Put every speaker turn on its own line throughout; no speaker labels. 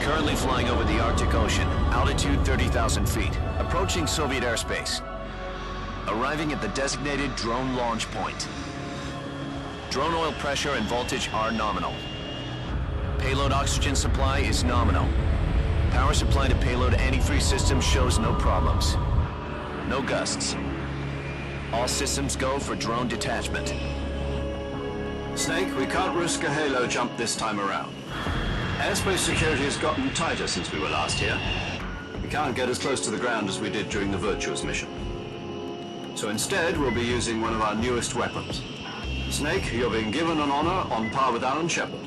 Currently flying over the Arctic Ocean, altitude 30,000 feet, approaching Soviet airspace. Arriving at the designated drone launch point. Drone oil pressure and voltage are nominal. Payload oxygen supply is nominal. Power supply to payload antifreeze system shows no problems. No gusts. All systems go for drone detachment.
Snake, we can't risk a halo jump this time around. Airspace security has gotten tighter since we were last here. We can't get as close to the ground as we did during the Virtuous mission. So instead, we'll be using one of our newest weapons. Snake, you're being given an honor on par with Alan Shepard.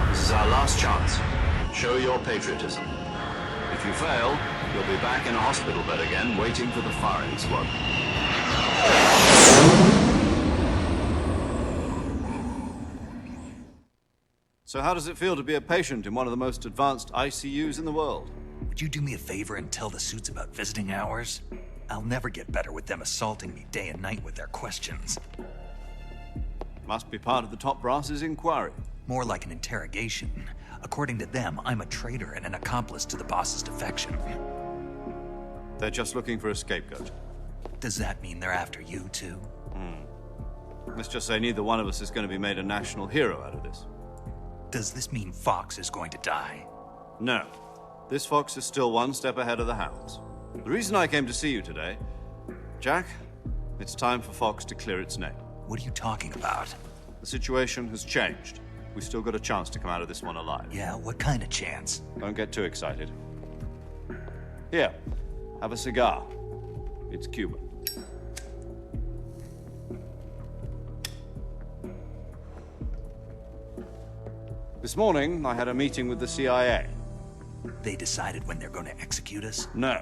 This is our last chance. Show your patriotism. If you fail, you'll be back in a hospital bed again, waiting for the firing squad.
So how does it feel to be a patient in one of the most advanced ICUs in the world?
Would you do me a favor and tell the suits about visiting hours? I'll never get better with them assaulting me day and night with their questions.
Must be part of the top brass's inquiry.
More like an interrogation. According to them, I'm a traitor and an accomplice to the boss's defection.
They're just looking for a scapegoat.
Does that mean they're after you, too?
Let's just say neither one of us is going to be made a national hero out of this.
Does this mean Fox is going to die?
No. This fox is still one step ahead of the hounds. The reason I came to see you today, Jack, it's time for Fox to clear its name.
What are you talking about?
The situation has changed. We still got a chance to come out of this one alive.
Yeah, what kind of chance?
Don't get too excited. Here, have a cigar. It's Cuban. This morning, I had a meeting with the CIA.
They decided when they're going to execute us?
No.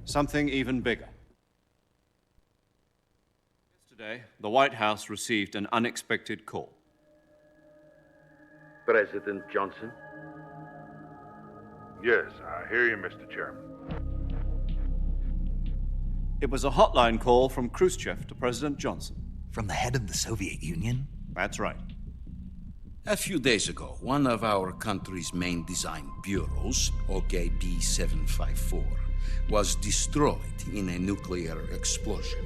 Something even bigger. Yesterday, the White House received an unexpected call.
President Johnson?
Yes, I hear you, Mr. Chairman.
It was a hotline call from Khrushchev to President Johnson.
From the head of the Soviet Union?
That's right.
A few days ago, one of our country's main design bureaus, OKB 754, was destroyed in a nuclear explosion.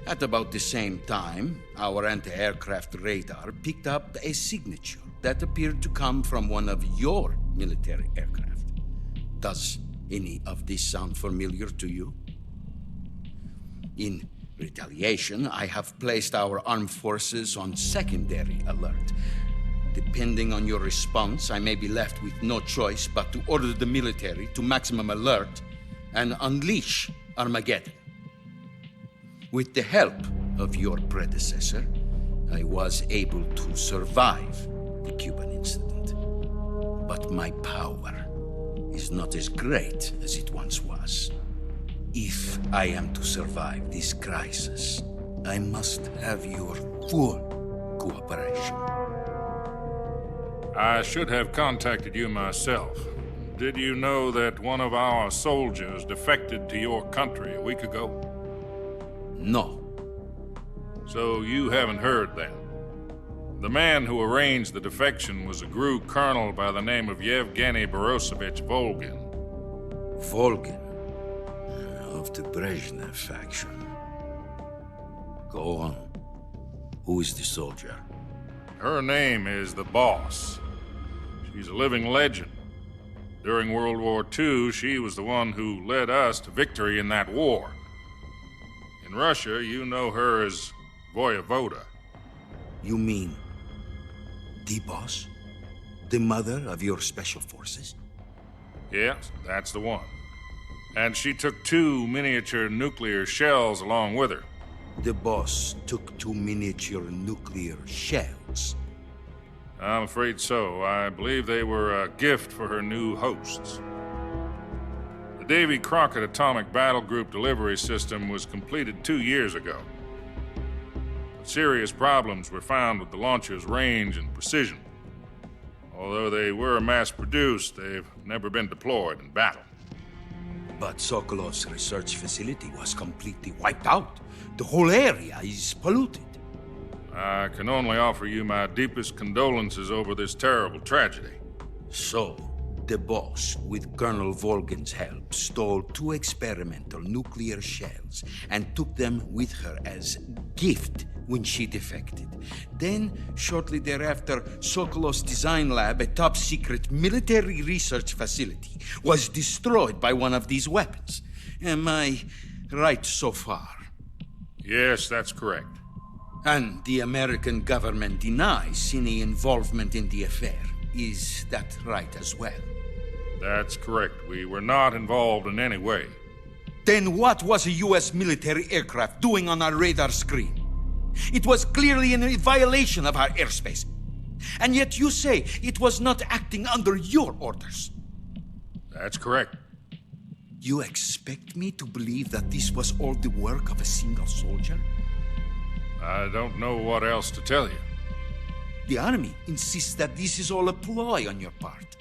At about the same time, our anti-aircraft radar picked up a signature that appeared to come from one of your military aircraft. Does any of this sound familiar to you? In retaliation, I have placed our armed forces on secondary alert. Depending on your response, I may be left with no choice but to order the military to maximum alert and unleash Armageddon. With the help of your predecessor, I was able to survive the Cuban incident. But my power is not as great as it once was. If I am to survive this crisis, I must have your full cooperation.
I should have contacted you myself. Did you know that one of our soldiers defected to your country a week ago?
No.
So you haven't heard then. The man who arranged the defection was a GRU colonel by the name of Yevgeny Borisovich Volgin.
Volgin, of the Brezhnev faction. Go on. Who is the soldier?
Her name is the Boss. She's a living legend. During World War II, she was the one who led us to victory in that war. In Russia, you know her as Voyevoda.
You mean the Boss? The mother of your special forces?
Yes, that's the one. And she took 2 miniature nuclear shells along with her.
The Boss took 2 miniature nuclear shells.
I'm afraid so. I believe they were a gift for her new hosts. The Davy Crockett Atomic Battle Group delivery system was completed 2 years ago. But serious problems were found with the launcher's range and precision. Although they were mass-produced, they've never been deployed in battle.
But Sokolov's research facility was completely wiped out. The whole area is polluted.
I can only offer you my deepest condolences over this terrible tragedy.
So, the boss, with Colonel Volgin's help, stole 2 experimental nuclear shells and took them with her as gift when she defected. Then, shortly thereafter, Sokolov's design lab, a top-secret military research facility, was destroyed by one of these weapons. Am I right so far?
Yes, that's correct.
And the American government denies any involvement in the affair. Is that right as well?
That's correct. We were not involved in any way.
Then what was a U.S. military aircraft doing on our radar screen? It was clearly in violation of our airspace. And yet you say it was not acting under your orders.
That's correct.
You expect me to believe that this was all the work of a single soldier?
I don't know what else to tell you.
The Army insists that this is all a ploy on your part.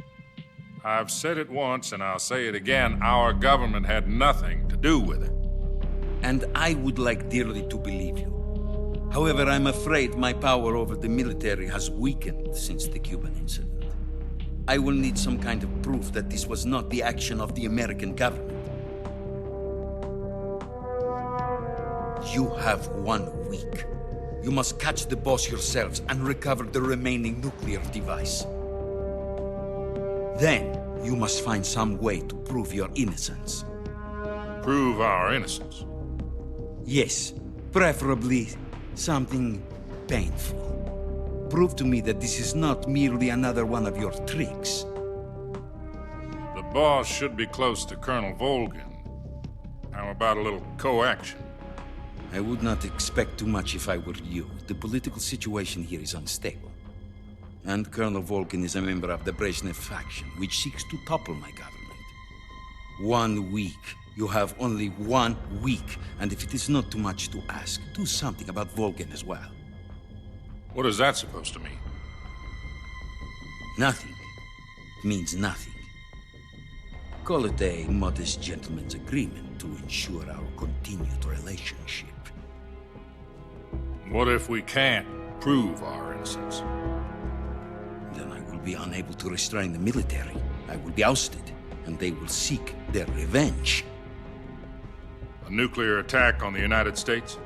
I've said it once and I'll say it again. Our government had nothing to do with it.
And I would like dearly to believe you. However, I'm afraid my power over the military has weakened since the Cuban incident. I will need some kind of proof that this was not the action of the American government. You have 1 week. You must catch the boss yourselves and recover the remaining nuclear device. Then, you must find some way to prove your innocence.
Prove our innocence.
Yes, preferably something painful. Prove to me that this is not merely another one of your tricks.
The boss should be close to Colonel Volgin. How about a little co-action?
I would not expect too much if I were you. The political situation here is unstable. And Colonel Volgin is a member of the Brezhnev faction, which seeks to topple my government. 1 week. You have only 1 week, and if it is not too much to ask, do something about Volgin as well.
What is that supposed to mean?
Nothing means nothing. Call it a modest gentleman's agreement to ensure our continued relationship.
What if we can't prove our innocence?
Then I will be unable to restrain the military. I will be ousted, and they will seek their revenge.
A nuclear attack on the United States?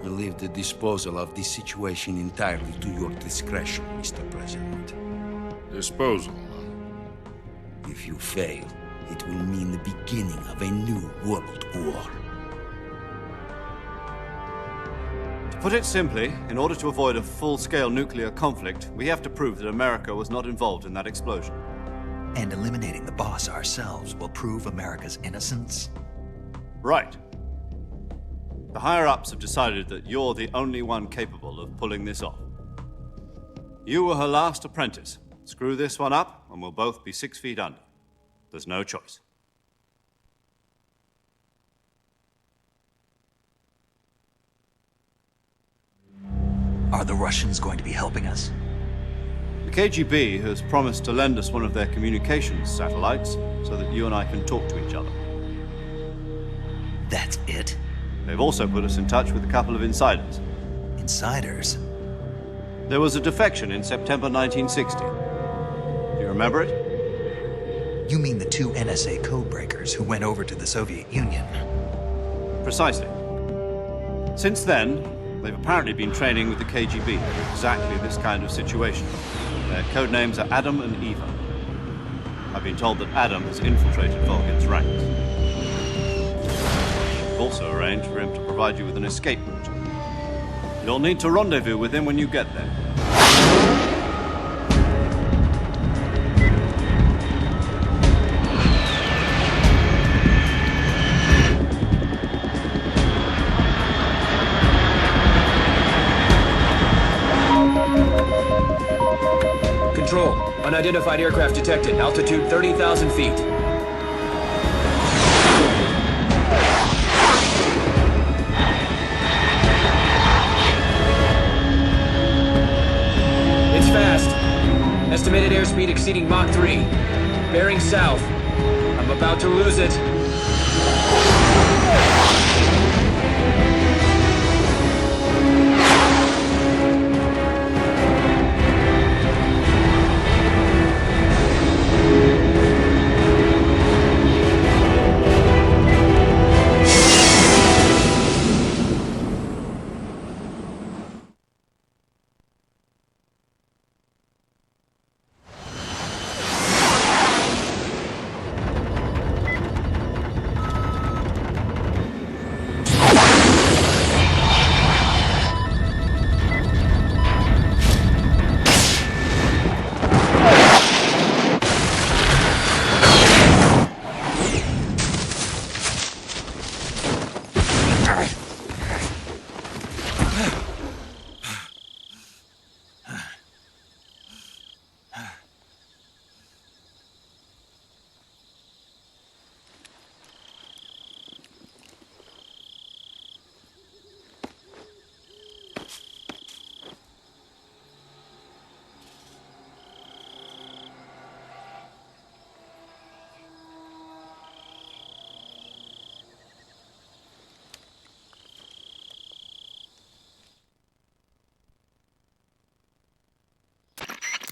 I leave the disposal of this situation entirely to your discretion, Mr. President.
Disposal, huh?
If you fail, it will mean the beginning of a new world war.
To put it simply, in order to avoid a full-scale nuclear conflict, we have to prove that America was not involved in that explosion.
And eliminating the boss ourselves will prove America's innocence?
Right. The higher-ups have decided that you're the only one capable of pulling this off. You were her last apprentice. Screw this one up, and we'll both be 6 feet under. There's no choice.
Are the Russians going to be helping us?
The KGB has promised to lend us one of their communications satellites so that you and I can talk to each other.
That's it?
They've also put us in touch with a couple of insiders.
Insiders?
There was a defection in September 1960. Do you remember it?
You mean the 2 NSA codebreakers who went over to the Soviet Union?
Precisely. Since then, they've apparently been training with the KGB for exactly this kind of situation. Their code names are Adam and Eva. I've been told that Adam has infiltrated Volgin's ranks. We've also arranged for him to provide you with an escape route. You'll need to rendezvous with him when you get there.
Control. Unidentified aircraft detected. Altitude 30,000 feet. It's fast. Estimated airspeed exceeding Mach 3. Bearing south. I'm about to lose it.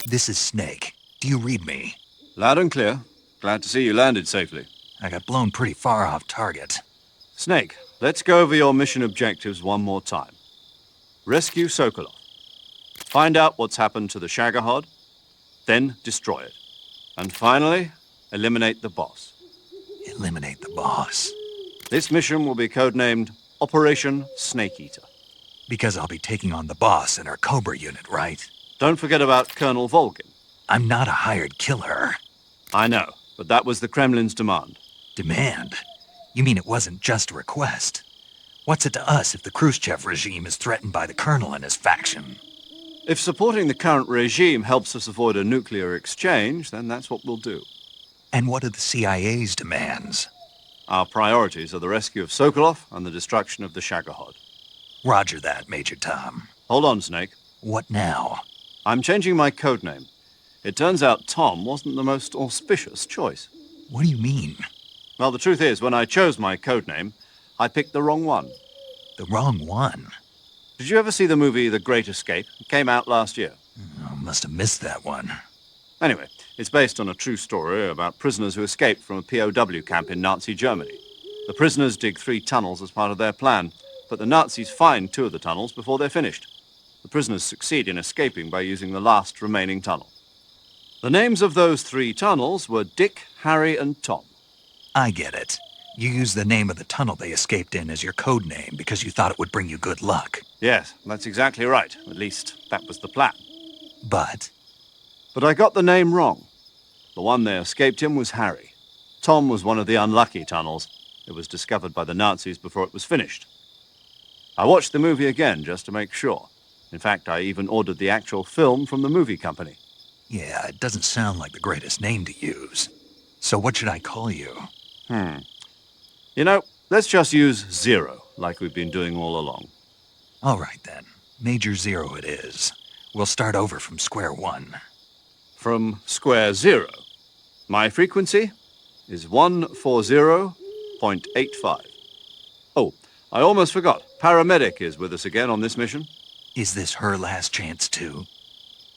This is Snake. Do you read me?
Loud and clear. Glad to see you landed safely.
I got blown pretty far off target.
Snake, let's go over your mission objectives one more time. Rescue Sokolov. Find out what's happened to the Shagohod, then destroy it. And finally, eliminate the boss.
Eliminate the boss.
This mission will be codenamed Operation Snake Eater.
Because I'll be taking on the boss in our Cobra unit, right?
Don't forget about Colonel Volgin.
I'm not a hired killer.
I know, but that was the Kremlin's demand.
Demand? You mean it wasn't just a request? What's it to us if the Khrushchev regime is threatened by the Colonel and his faction?
If supporting the current regime helps us avoid a nuclear exchange, then that's what we'll do.
And what are the CIA's demands?
Our priorities are the rescue of Sokolov and the destruction of the Shagohod.
Roger that, Major Tom.
Hold on, Snake.
What now?
I'm changing my codename. It turns out Tom wasn't the most auspicious choice.
What do you mean?
Well, the truth is, when I chose my codename, I picked the wrong one.
The wrong one?
Did you ever see the movie The Great Escape? It came out last year.
I must have missed that one.
Anyway, it's based on a true story about prisoners who escaped from a POW camp in Nazi Germany. The prisoners dig 3 tunnels as part of their plan, but the Nazis find 2 of the tunnels before they're finished. The prisoners succeed in escaping by using the last remaining tunnel. The names of those 3 tunnels were Dick, Harry, and Tom.
I get it. You used the name of the tunnel they escaped in as your code name because you thought it would bring you good luck.
Yes, that's exactly right. At least, that was the plan.
But
But I got the name wrong. The one they escaped in was Harry. Tom was one of the unlucky tunnels. It was discovered by the Nazis before it was finished. I watched the movie again just to make sure. In fact, I even ordered the actual film from the movie company.
yeah, it doesn't sound like the greatest name to use. So what should I call you?
You know, let's just use Zero, like we've been doing all along.
All right then. Major Zero it is. We'll start over from square one.
From square zero. My frequency is 140.85. Oh, I almost forgot. Paramedic is with us again on this mission.
Is this her last chance too?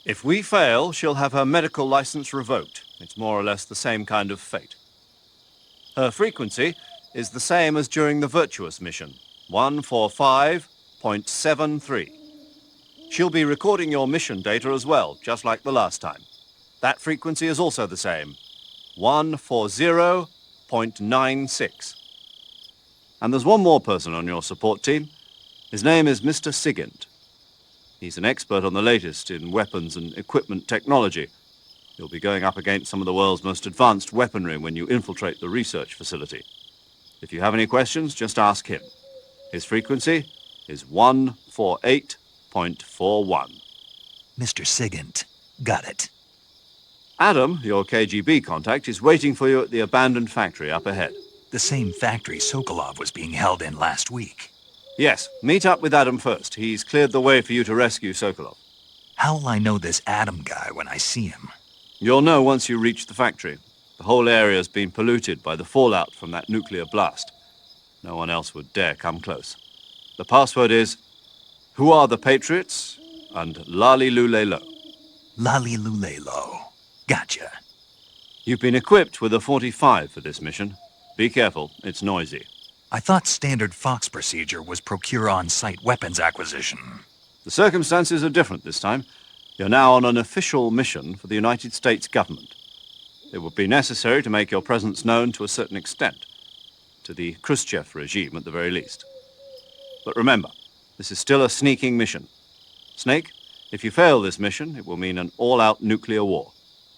If we fail, she'll have her medical license revoked. It's more or less the same kind of fate. Her frequency is the same as during the Virtuous mission, 145.73. She'll be recording your mission data as well, just like the last time. That frequency is also the same, 140.96. And there's one more person on your support team. His name is Mr. Sigint. He's an expert on the latest in weapons and equipment technology. You'll be going up against some of the world's most advanced weaponry when you infiltrate the research facility. If you have any questions, just ask him. His frequency is 148.41.
Mr. Sigint. Got it.
Adam, your KGB contact, is waiting for you at the abandoned factory up ahead.
The same factory Sokolov was being held in last week.
Yes, meet up with Adam first. He's cleared the way for you to rescue Sokolov.
How will I know this Adam guy when I see him?
You'll know once you reach the factory. The whole area's been polluted by the fallout from that nuclear blast. No one else would dare come close. The password is, Who are the Patriots? And Lali Lulelo.
Lali Lulelo. Gotcha.
You've been equipped with a 45 for this mission. Be careful, it's noisy.
I thought standard Fox procedure was procure on-site weapons acquisition.
The circumstances are different this time. You're now on an official mission for the United States government. It would be necessary to make your presence known to a certain extent, to the Khrushchev regime at the very least. But remember, this is still a sneaking mission. Snake, if you fail this mission, it will mean an all-out nuclear war.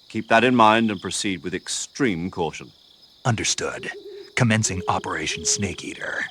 Keep that in mind and proceed with extreme caution.
Understood. Commencing Operation Snake Eater.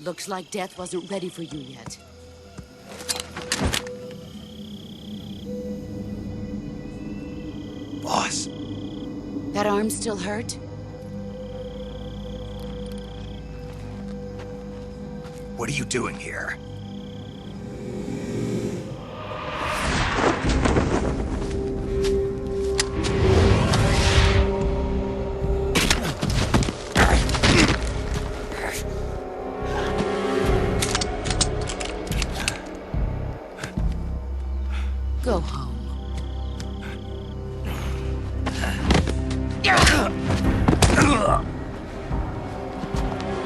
Looks like death wasn't ready for you yet.
Boss,
That arm still hurt?
what are you doing here?
Go home.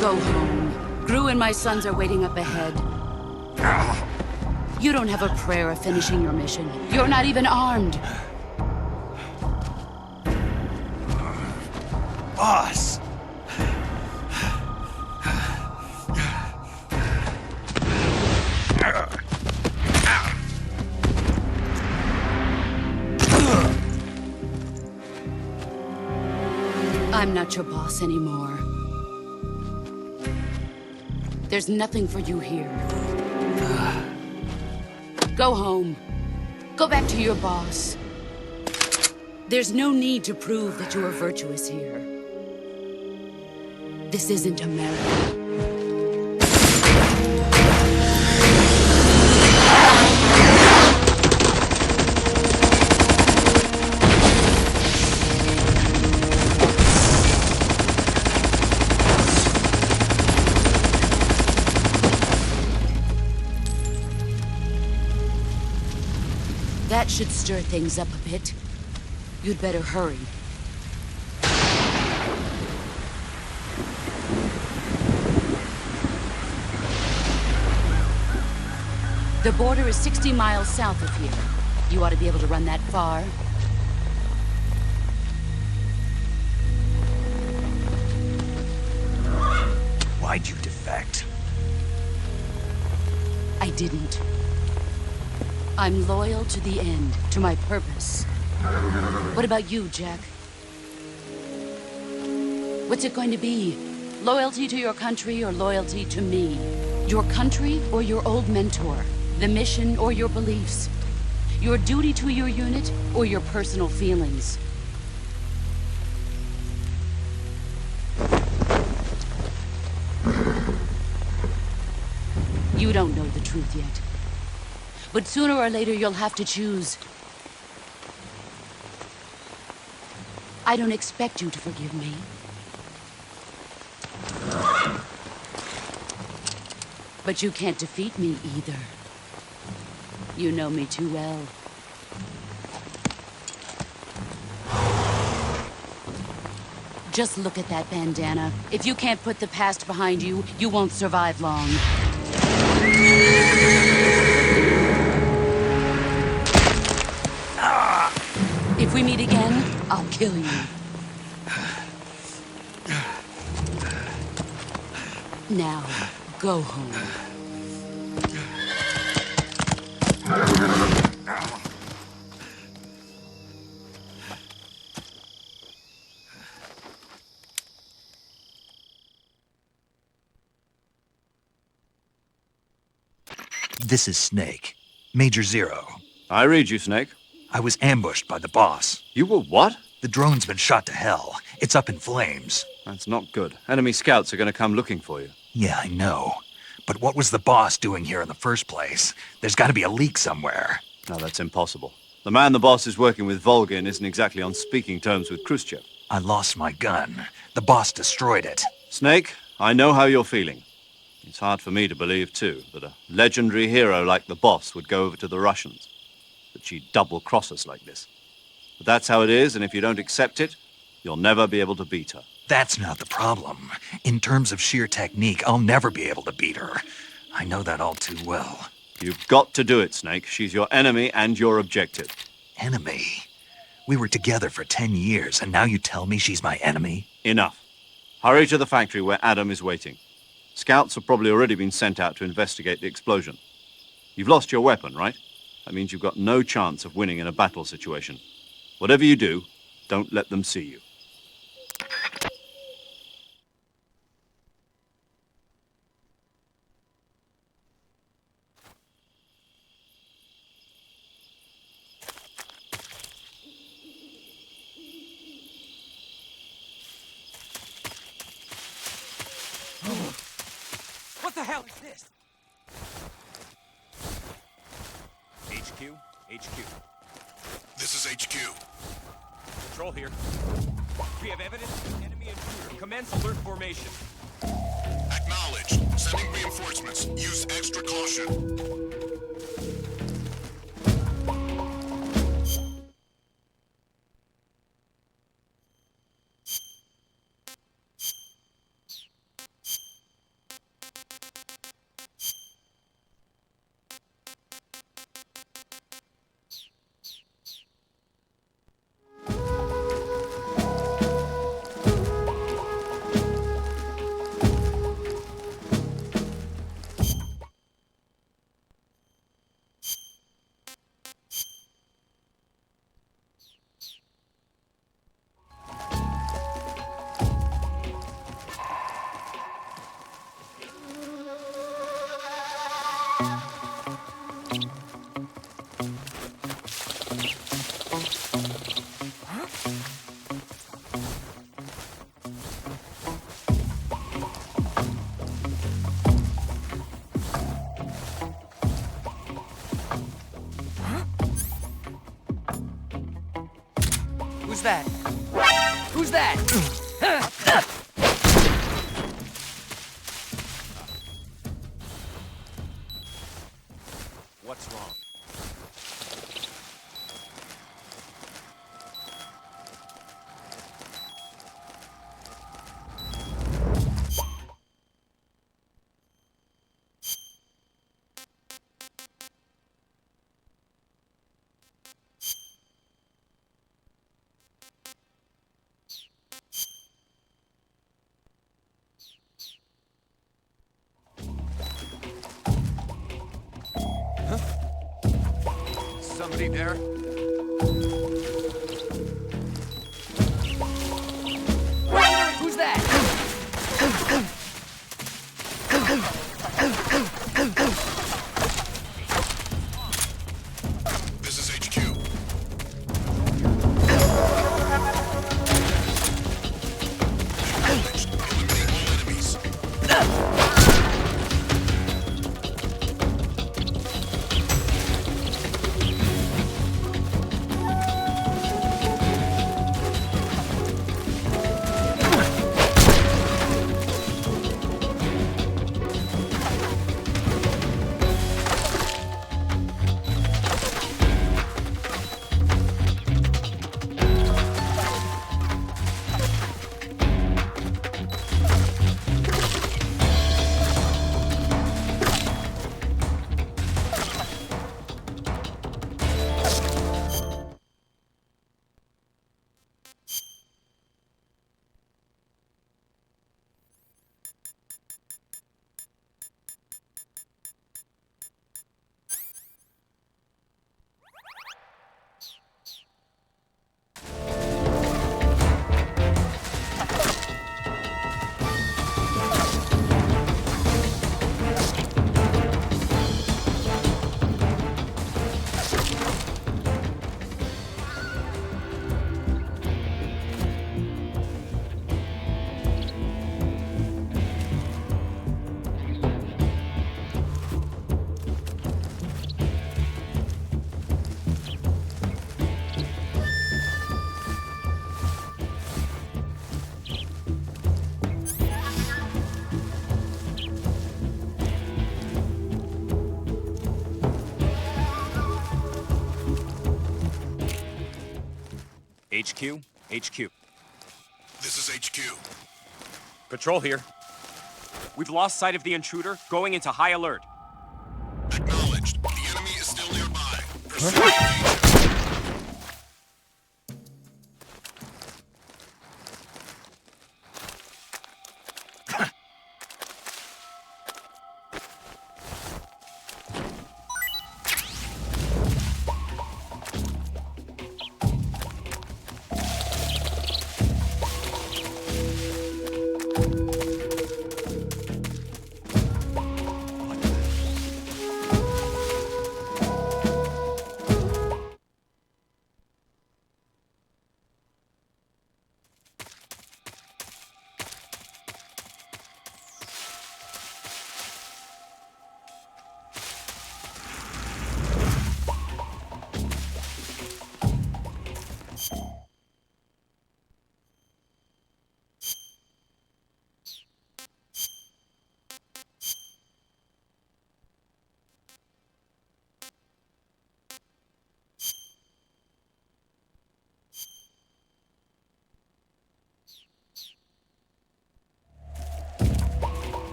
Go home. Gru and my sons are waiting up ahead. You don't have a prayer of finishing your mission. You're not even armed.
Boss!
I'm not your boss anymore. There's nothing for you here. Go home. Go back to your boss. There's no need to prove that you are virtuous here. This isn't America. That should stir things up a bit. You'd better hurry. The border is 60 miles south of here. You ought to be able to run that far.
Why'd you defect?
I didn't. I'm loyal to the end, to my purpose. What about you, Jack? What's it going to be? Loyalty to your country or loyalty to me? Your country or your old mentor? The mission or your beliefs? Your duty to your unit or your personal feelings? You don't know the truth yet. But sooner or later, you'll have to choose. I don't expect you to forgive me. But you can't defeat me either. You know me too well. Just look at that bandana. If you can't put the past behind you, you won't survive long. If we meet again, I'll kill you. Now, go home.
This is Snake. Major Zero.
I read you, Snake.
I was ambushed by the boss.
You were what?
The drone's been shot to hell. It's up in flames.
That's not good. Enemy scouts are going to come looking for you.
Yeah, I know. But what was the boss doing here in the first place? There's got to be a leak somewhere.
No, that's impossible. The man the boss is working with, Volgin, isn't exactly on speaking terms with Khrushchev.
I lost my gun. The boss destroyed it.
Snake, I know how you're feeling. It's hard for me to believe, too, that a legendary hero like the boss would go over to the Russians. That she'd double-cross us like this. But that's how it is, and if you don't accept it, you'll never be able to beat her.
That's not the problem. In terms of sheer technique, I'll never be able to beat her. I know that all too well.
You've got to do it, Snake. She's your enemy and your objective.
Enemy? We were together for 10 years, and now you tell me she's my enemy?
Enough. Hurry to the factory where Adam is waiting. Scouts have probably already been sent out to investigate the explosion. You've lost your weapon, right? That means you've got no chance of winning in a battle situation. Whatever you do, don't let them see you.
hell is this?
HQ? HQ.
This is HQ.
Patrol here. We have evidence of an enemy intruder. Commence alert formation.
Acknowledged. Sending reinforcements. Use extra caution.
Who's that? Who's that?
What's wrong? Somebody there?
Who's that?
This is HQ. Acknowledged. Eliminate all enemies.
HQ? HQ.
This is HQ.
Patrol here. We've lost sight of the intruder, going into high alert.
Acknowledged. The enemy is still nearby. Pursue and engage him.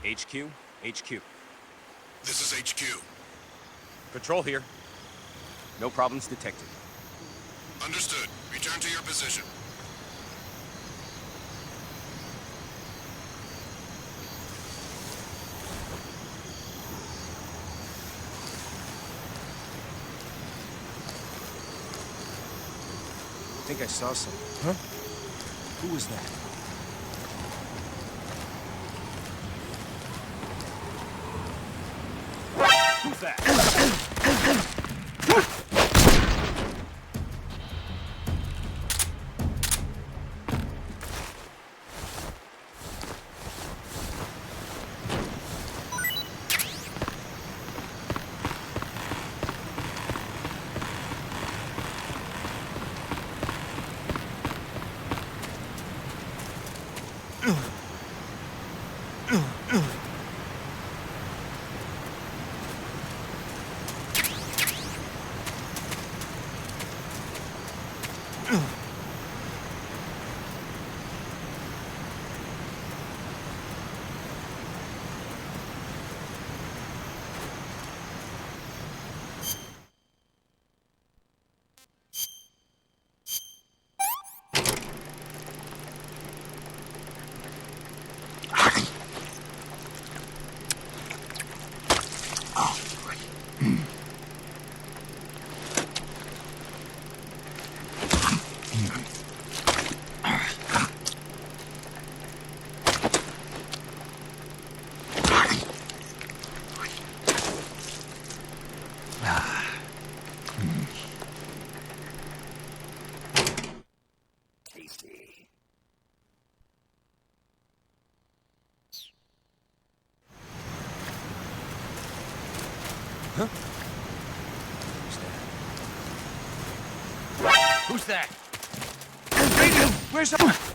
HQ? HQ.
This is HQ.
Patrol here. No problems detected.
Understood. Return to your position.
I think I saw something. Huh? Who was that?
Who's that? Who's that?
Where's the...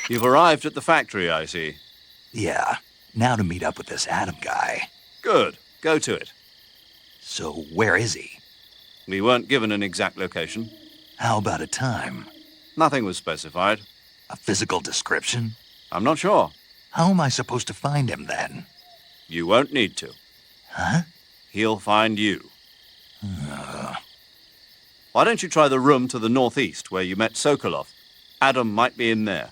You've arrived at the factory, I see.
Yeah, now to meet up with this Adam guy.
Good. Go to it.
So where is he?
We weren't given an exact location.
How about a time?
Nothing was specified.
A physical description?
I'm not sure.
How am I supposed to find him then?
You won't need to.
Huh?
He'll find you. Why don't you try the room to the northeast where you met Sokolov? Adam might be in there.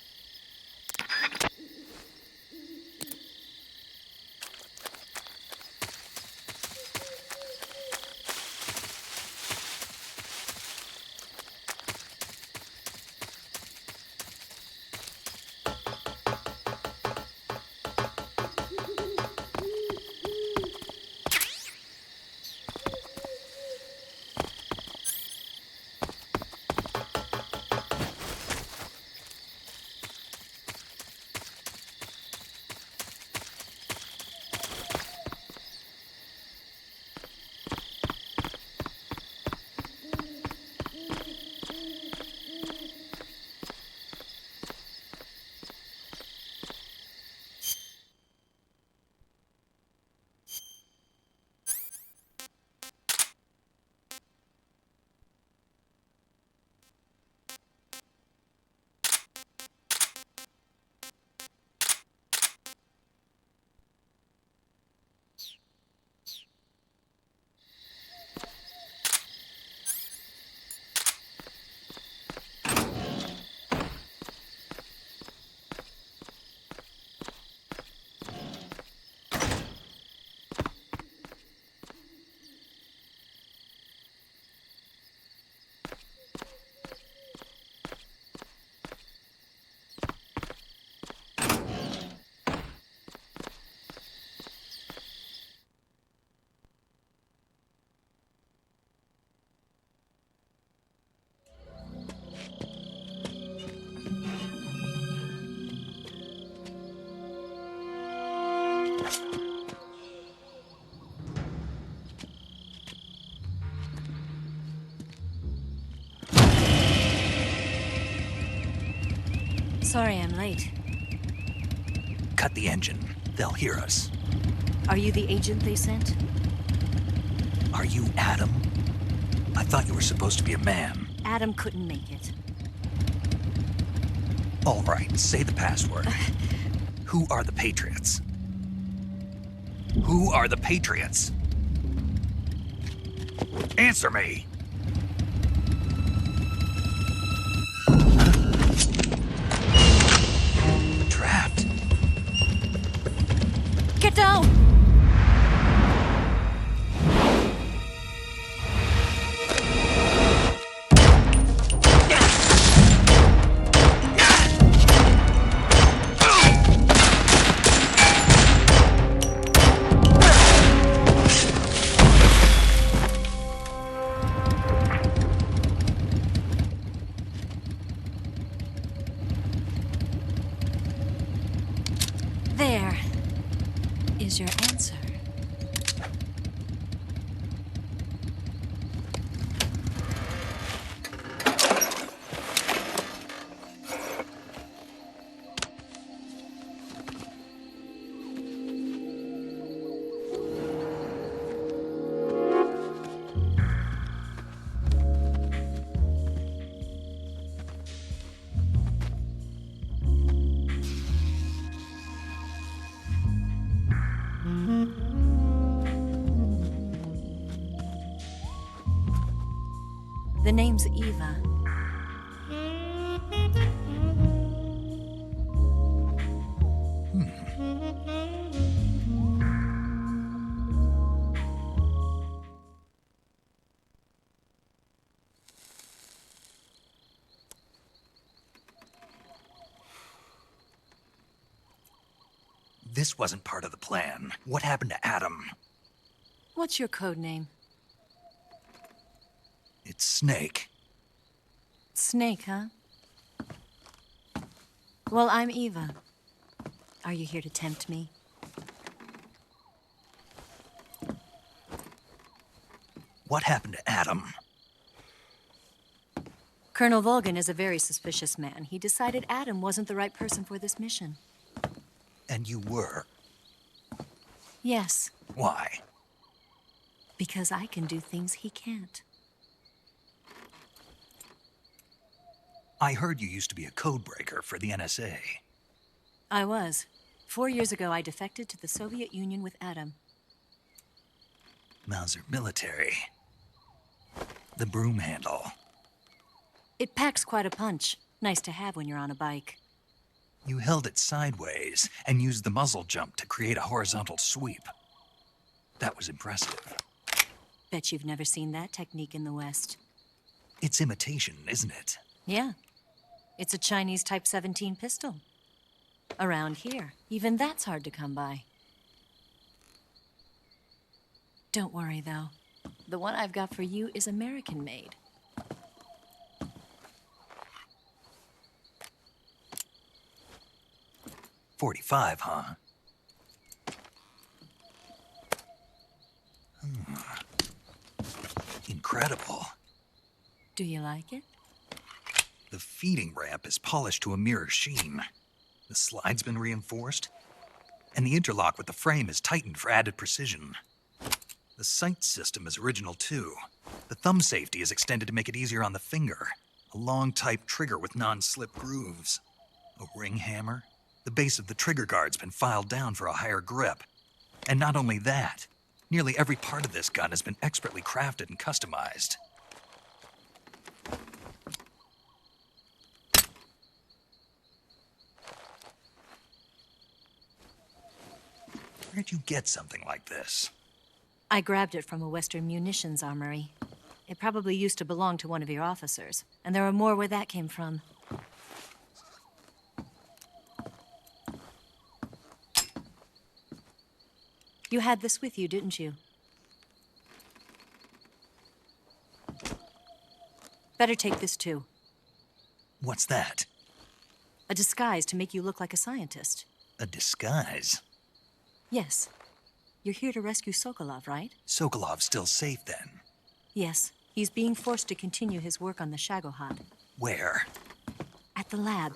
Sorry I'm late.
Cut the engine. They'll hear us.
Are you the agent they sent?
Are you Adam? I thought you were supposed to be a man.
Adam couldn't make it.
All right, say the password. Who are the Patriots? Who are the Patriots? Answer me! Trapped.
Get down! There is your answer. The name's Eva.
This wasn't part of the plan. What happened to Adam?
What's your code name?
It's Snake.
Snake, huh? Well, I'm Eva. Are you here to tempt me?
What happened to Adam?
Colonel Volgin is a very suspicious man. He decided Adam wasn't the right person for this mission.
And you were.
Yes,
Why?
because I can do things he can't.
I heard you used to be a codebreaker for the NSA.
I was. 4 years ago, I defected to the Soviet Union with Adam.
Mauser military. The broom handle.
It packs quite a punch. Nice to have when you're on a bike.
You held it sideways and used the muzzle jump to create a horizontal sweep. That was impressive.
Bet you've never seen that technique in the West.
It's imitation, isn't it?
Yeah. It's a Chinese Type 17 pistol. Around here, even that's hard to come by. Don't worry, though. The one I've got for you is American-made.
.45, huh? Incredible.
Do you like it?
The feeding ramp is polished to a mirror sheen. The slide's been reinforced, and the interlock with the frame is tightened for added precision. The sight system is original too. The thumb safety is extended to make it easier on the finger. A long type trigger with non-slip grooves. A ring hammer. The base of the trigger guard's been filed down for a higher grip. And not only that, nearly every part of this gun has been expertly crafted and customized. Where'd you get something like this?
I grabbed it from a Western munitions armory. It probably used to belong to one of your officers, and there are more where that came from. You had this with you, didn't you? Better take this too.
What's that?
A disguise to make you look like a scientist.
A disguise?
Yes. You're here to rescue Sokolov, right?
Sokolov's still safe then?
Yes. He's being forced to continue his work on the Shagohod.
Where?
At the lab.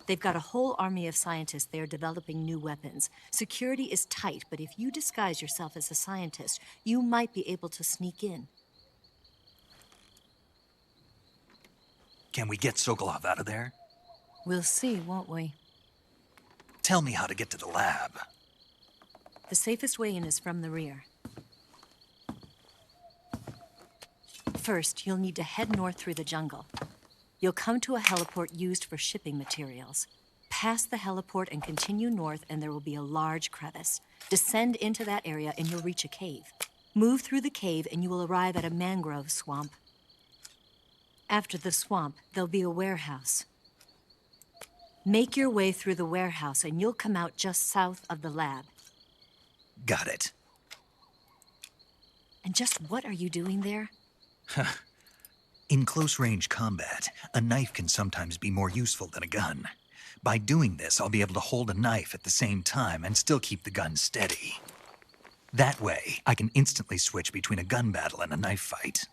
They've got a whole army of scientists there developing new weapons. Security is tight, but if you disguise yourself as a scientist, you might be able to sneak in.
Can we get Sokolov out of there?
We'll see, won't we?
Tell me how to get to the lab.
The safest way in is from the rear. First, you'll need to head north through the jungle. You'll come to a heliport used for shipping materials. Pass the heliport and continue north, and there will be a large crevice. Descend into that area, and you'll reach a cave. Move through the cave, and you will arrive at a mangrove swamp. After the swamp, there'll be a warehouse. Make your way through the warehouse, and you'll come out just south of the lab.
Got it.
And just what are you doing there?
In close-range combat, a knife can sometimes be more useful than a gun. By doing this, I'll be able to hold a knife at the same time and still keep the gun steady. That way, I can instantly switch between a gun battle and a knife fight.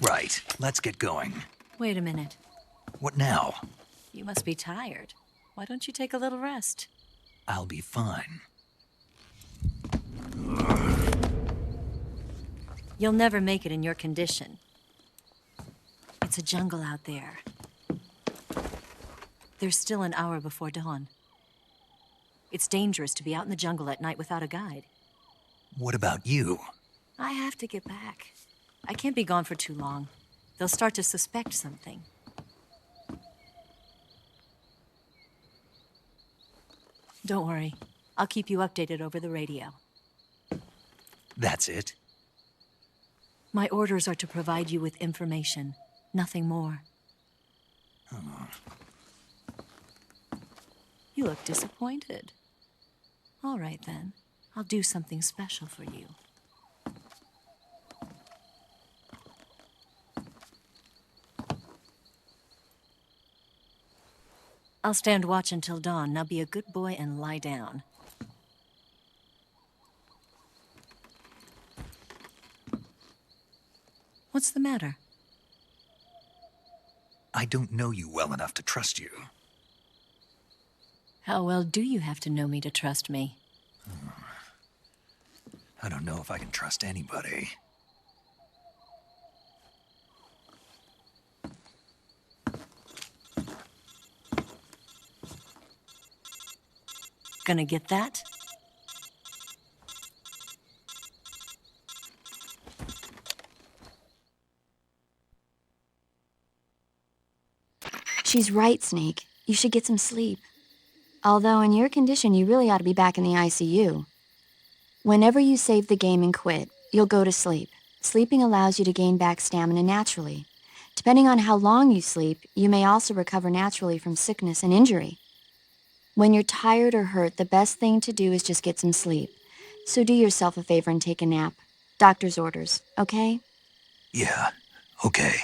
Right, let's get going.
Wait a minute.
What now?
You must be tired. Why don't you take a little rest?
I'll be fine.
You'll never make it in your condition. It's a jungle out there. There's still an hour before dawn. It's dangerous to be out in the jungle at night without a guide.
What about you?
I have to get back. I can't be gone for too long. They'll start to suspect something. Don't worry. I'll keep you updated over the radio.
That's it?
My orders are to provide you with information, nothing more. You look disappointed. All right, then. I'll do something special for you. I'll stand watch until dawn. Now be a good boy and lie down. What's the matter?
I don't know you well enough to trust you.
How well do you have to know me to trust me?
I don't know if I can trust anybody.
Gonna get that?
She's right, Snake. You should get some sleep. Although in your condition, you really ought to be back in the ICU. Whenever you save the game and quit, you'll go to sleep. Sleeping allows you to gain back stamina naturally. Depending on how long you sleep, you may also recover naturally from sickness and injury. When you're tired or hurt, the best thing to do is just get some sleep. So do yourself a favor and take a nap. Doctor's orders, okay?
Yeah, okay.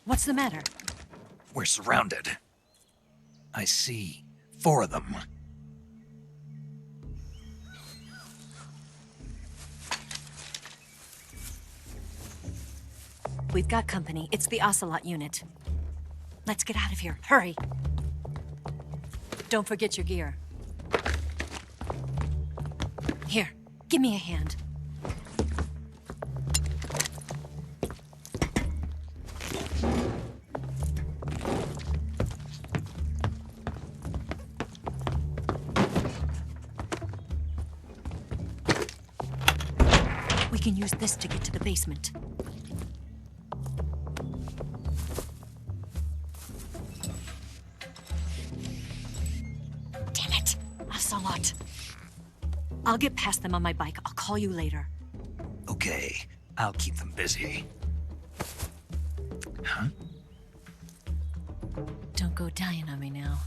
What's the matter?
We're surrounded. I see 4 of them.
We've got company. It's the Ocelot unit. Let's get out of here. Hurry. Don't forget your gear. Here, give me a hand. can use this to get to the basement. Damn it! Ocelot. I'll get past them on my bike. I'll call you later.
Okay, I'll keep them busy. Huh?
Don't go dying on me now.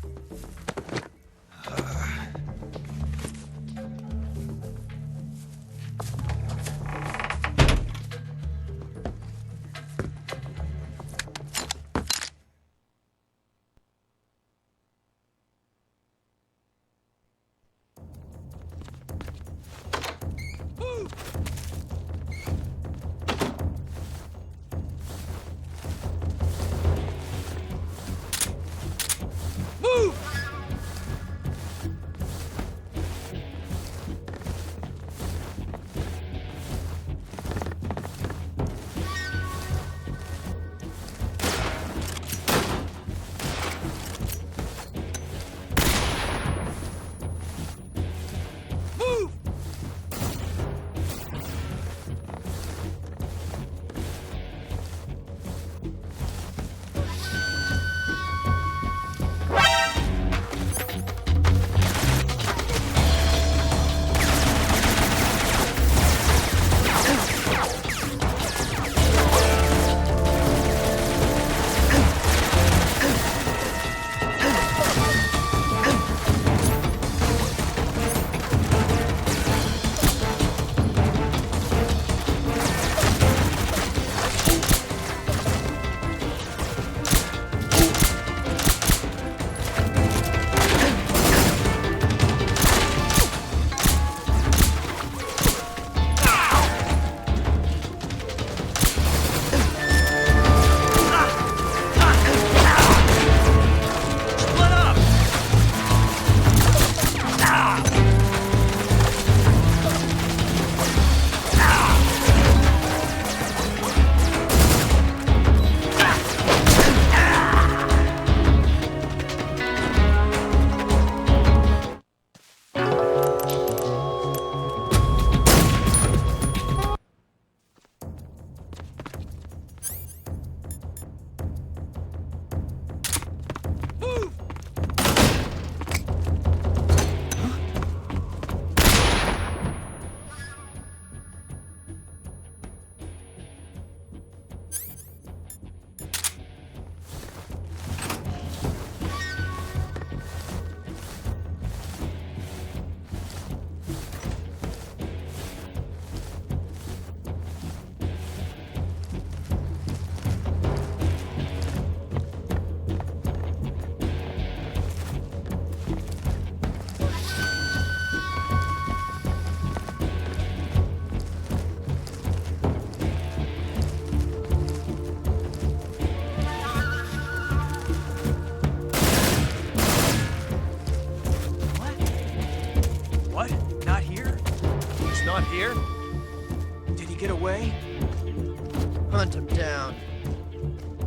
Hunt him down.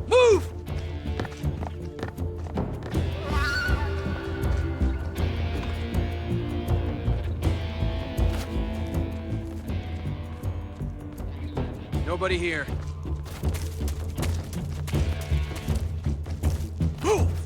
Move! Nobody here. Move!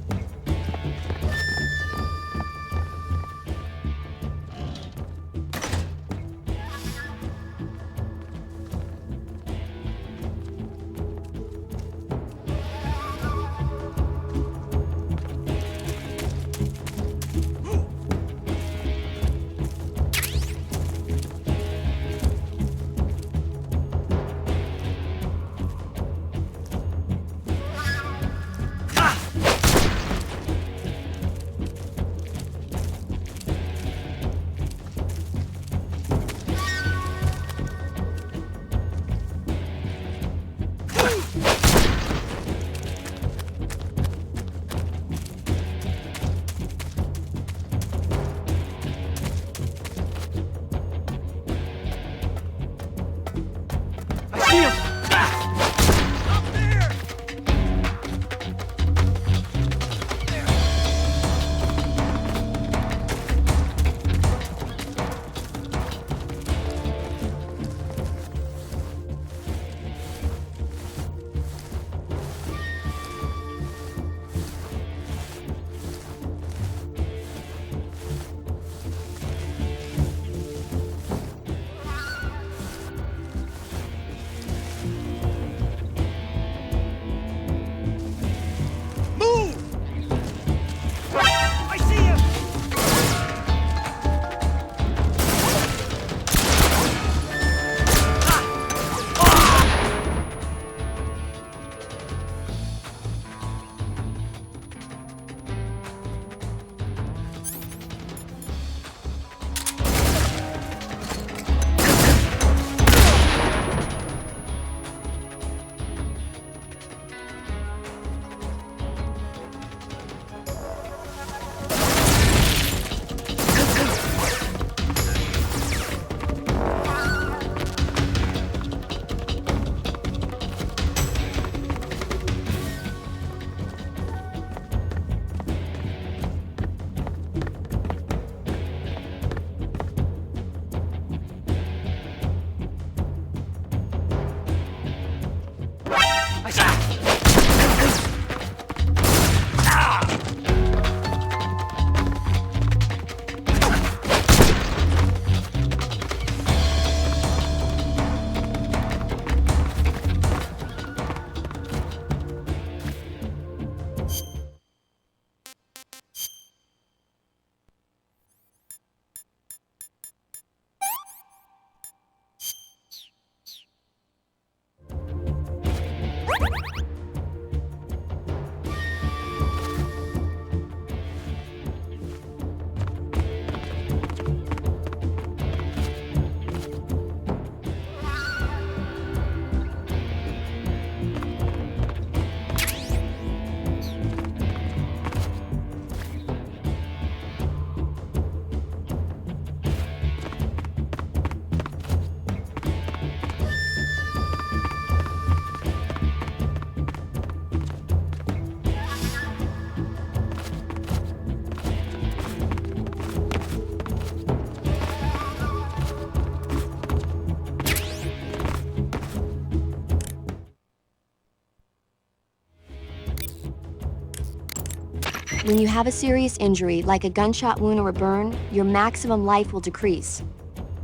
when you have a serious injury, like a gunshot wound or a burn, your maximum life will decrease.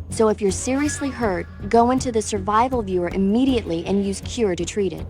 So if you're seriously hurt, go into the survival viewer immediately and use Cure to treat it.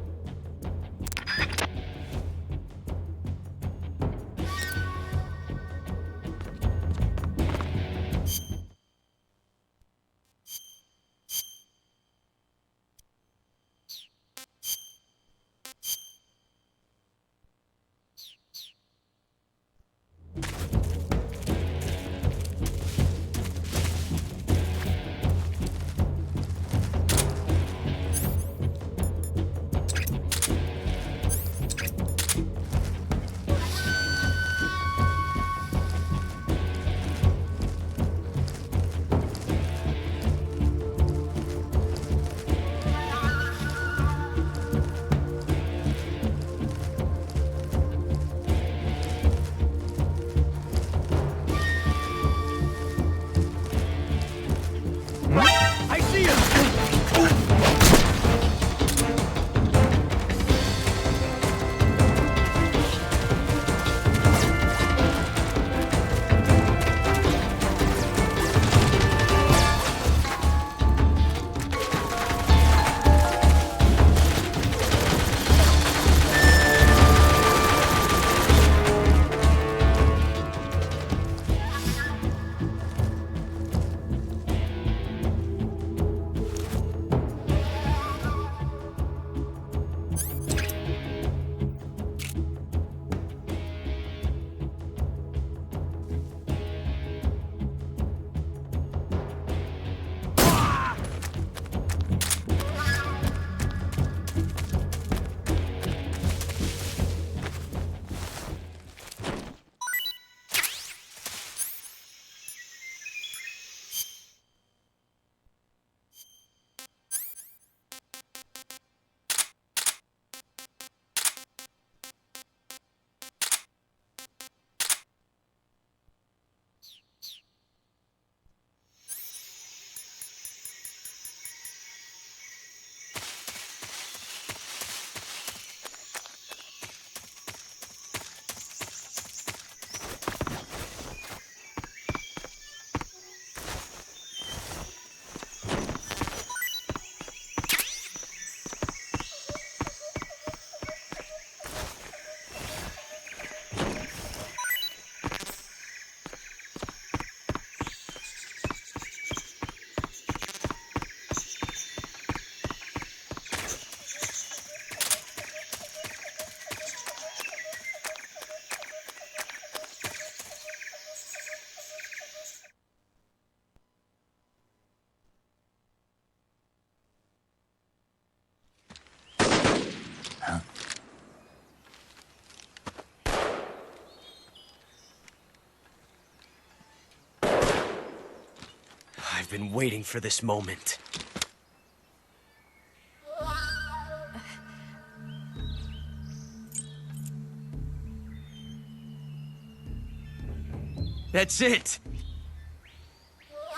I see him!
I've been waiting for this moment. That's it!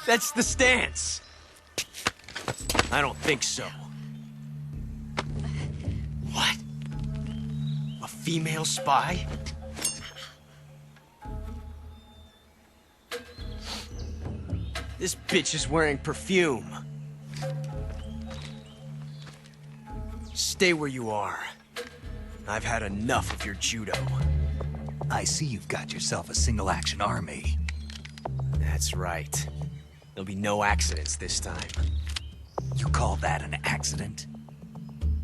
That's the stance! I don't think so. What? A female spy? This bitch is wearing perfume. Stay where you are. I've had enough of your judo.
I see you've got yourself a single-action army.
That's right. There'll be no accidents this time.
You call that an accident?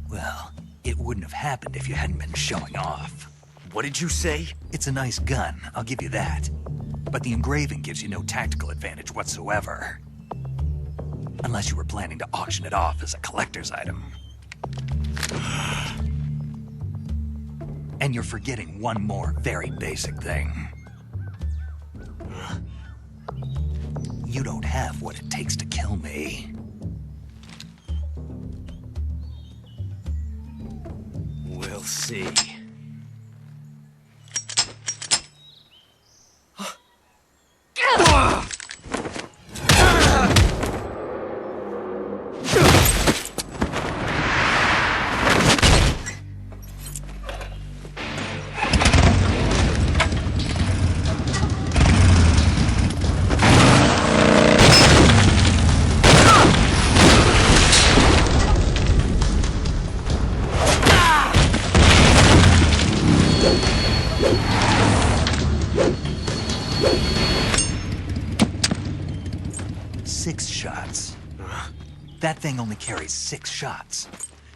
Well, it wouldn't have happened if you hadn't been showing off.
What did you say?
It's a nice gun, I'll give you that. But the engraving gives you no tactical advantage whatsoever. Unless you were planning to auction it off as a collector's item. And you're forgetting one more very basic thing. You don't have what it takes to kill me.
We'll see.
6 shots. That thing only carries 6 shots.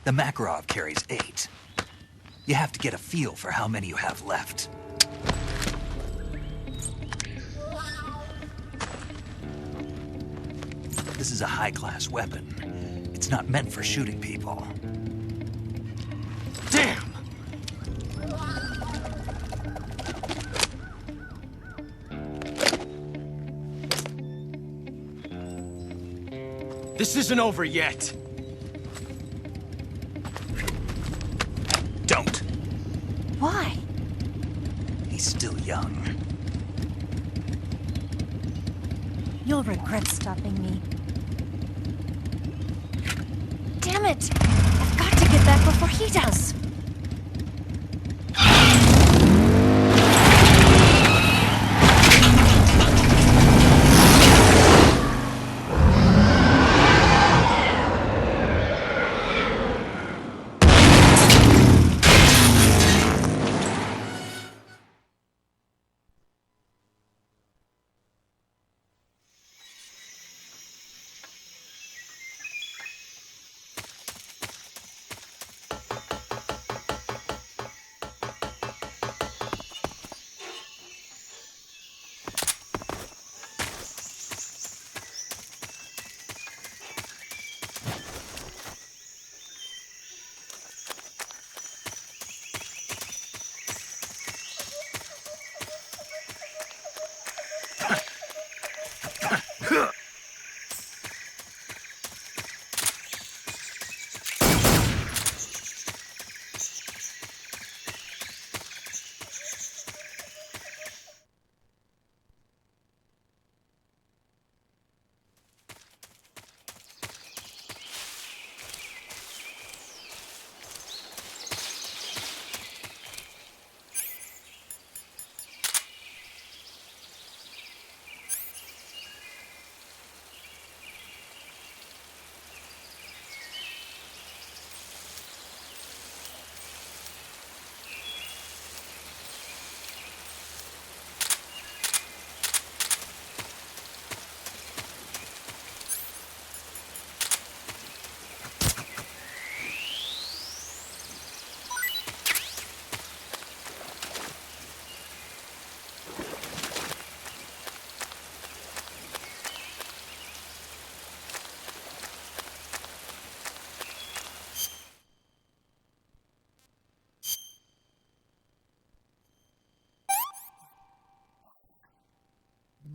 The Makarov carries 8. You have to get a feel for how many you have left. This is a high-class weapon. It's not meant for shooting people.
Damn! This isn't over yet.
Don't.
Why?
He's still young.
You'll regret stopping me. Damn it! I've got to get back before he does!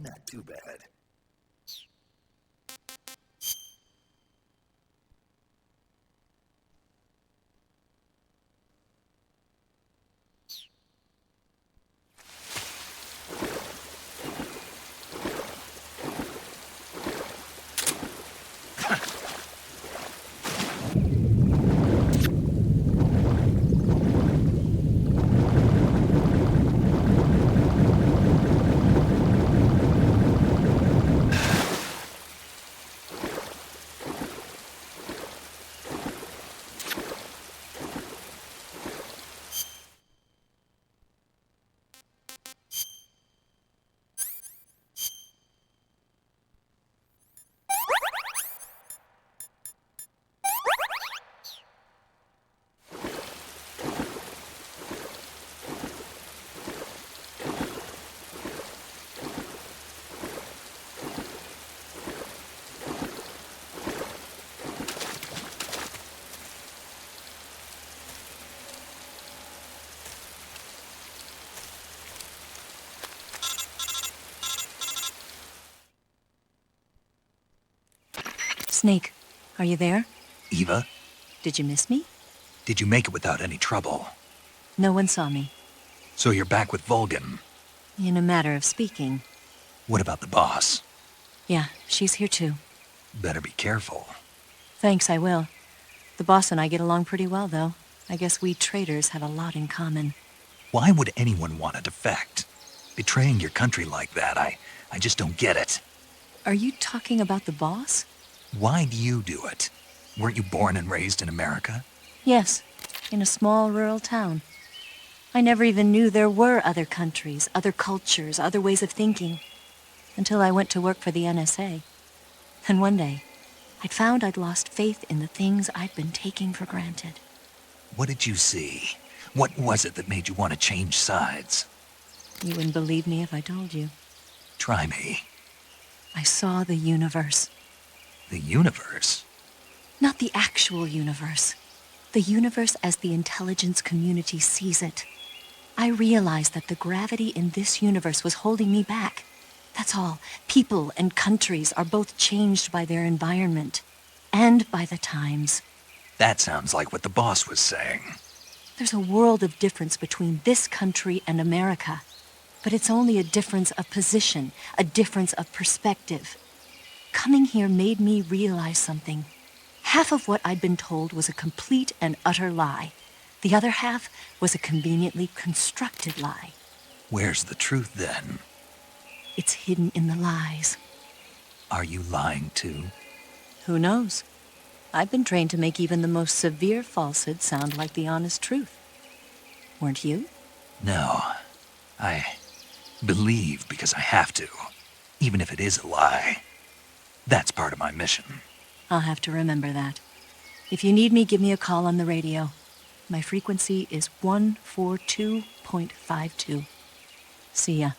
Not too bad.
Snake, are you there?
Eva,
Did you miss me?
did you make it without any trouble?
No one saw me.
So you're back with Vulcan.
In a matter of speaking.
What about the boss?
Yeah, she's here too.
Better be careful.
Thanks, I will. The boss and I get along pretty well, though. I guess we traitors have a lot in common.
Why would anyone want to defect? Betraying your country like that, I just don't get it.
Are you talking about the boss?
Why do you do it? Weren't you born and raised in America?
Yes, in a small rural town. I never even knew there were other countries, other cultures, other ways of thinking, until I went to work for the NSA. And one day, I'd found I'd lost faith in the things I'd been taking for granted.
What did you see? What was it that made you want to change sides?
You wouldn't believe me if I told you.
Try me.
I saw the universe.
The universe?
Not the actual universe. The universe as the intelligence community sees it. I realized that the gravity in this universe was holding me back. That's all. People and countries are both changed by their environment and by the times.
That sounds like what the boss was saying.
There's a world of difference between this country and America. But it's only a difference of position, a difference of perspective. Coming here made me realize something. Half of what I'd been told was a complete and utter lie. The other half was a conveniently constructed lie.
Where's the truth, then?
It's hidden in the lies.
Are you lying, too?
Who knows? I've been trained to make even the most severe falsehood sound like the honest truth. Weren't you?
No. I believe because I have to, even if it is a lie. That's part of my mission.
I'll have to remember that. If you need me, give me a call on the radio. My frequency is 142.52. See ya.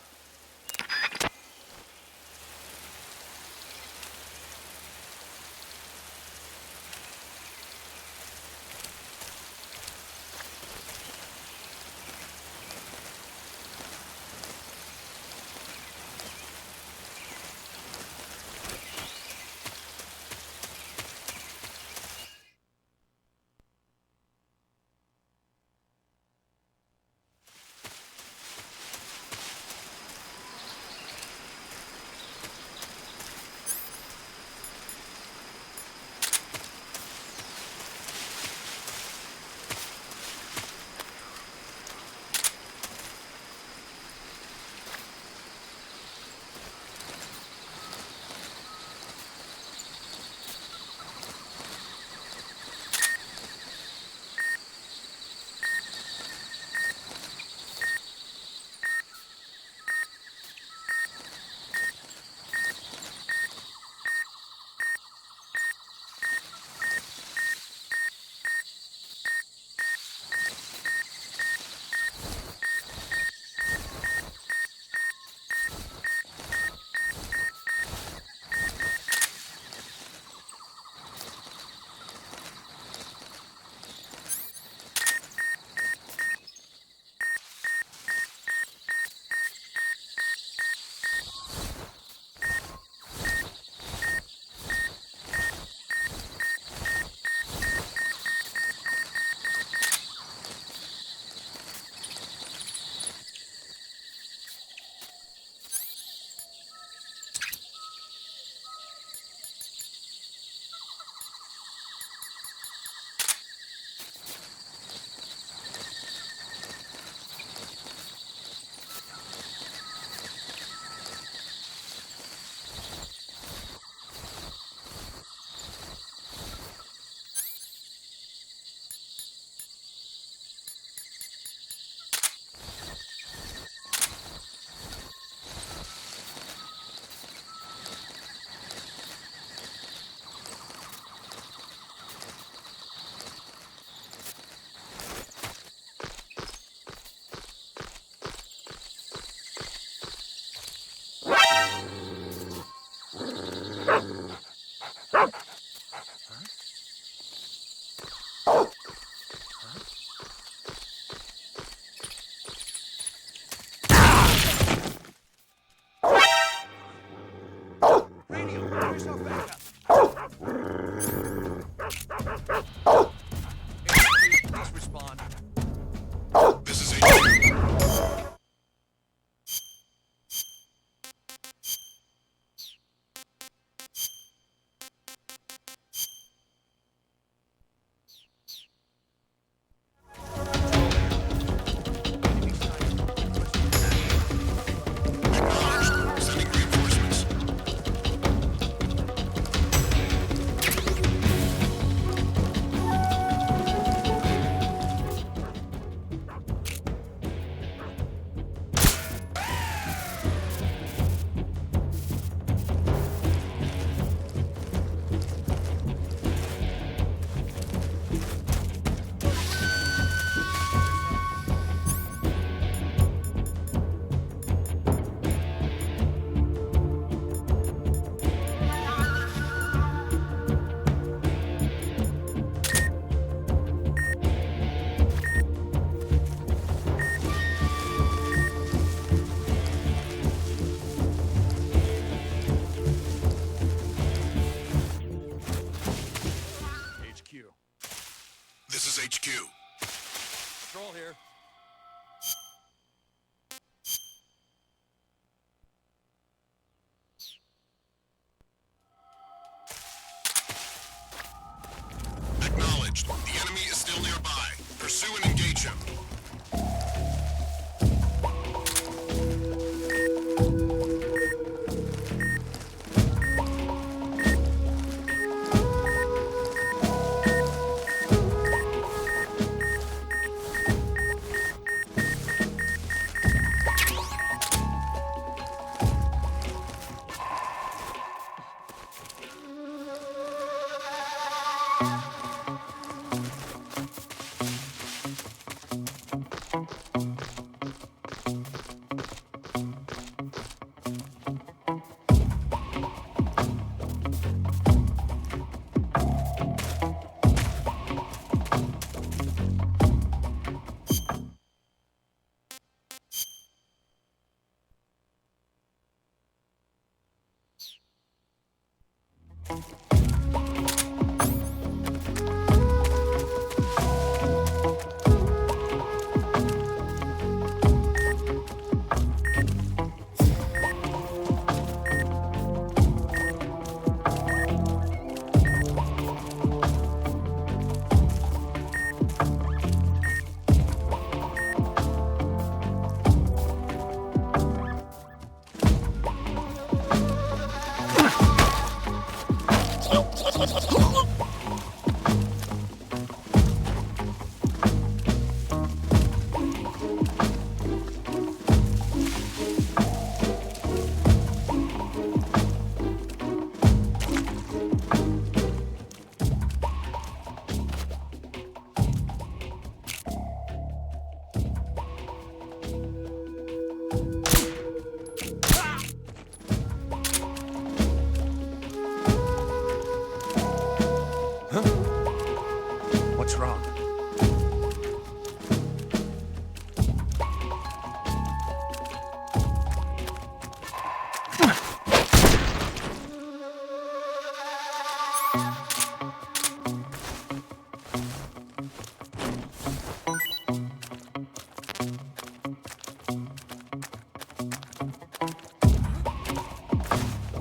What's wrong?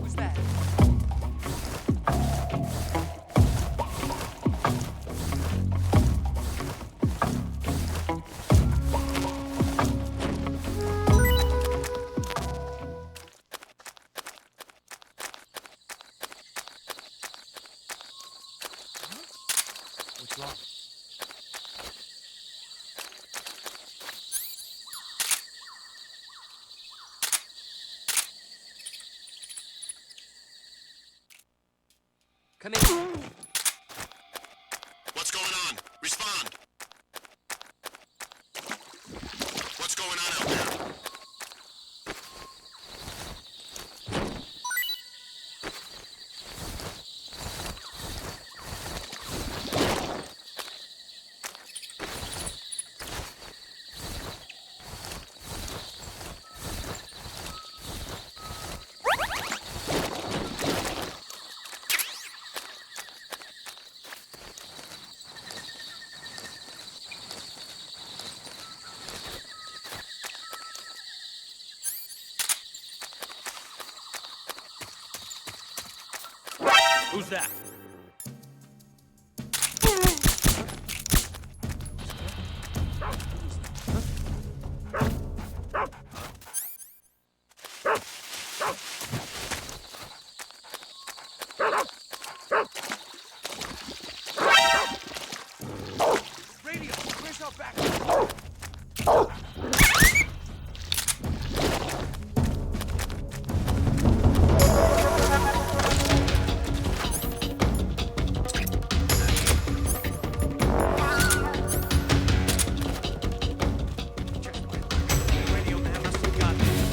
Who's that? What's wrong? Come in.
What's going on? Respond. What's going on out there?
Who's that? Radio, where's our backup? Radio man must have got here?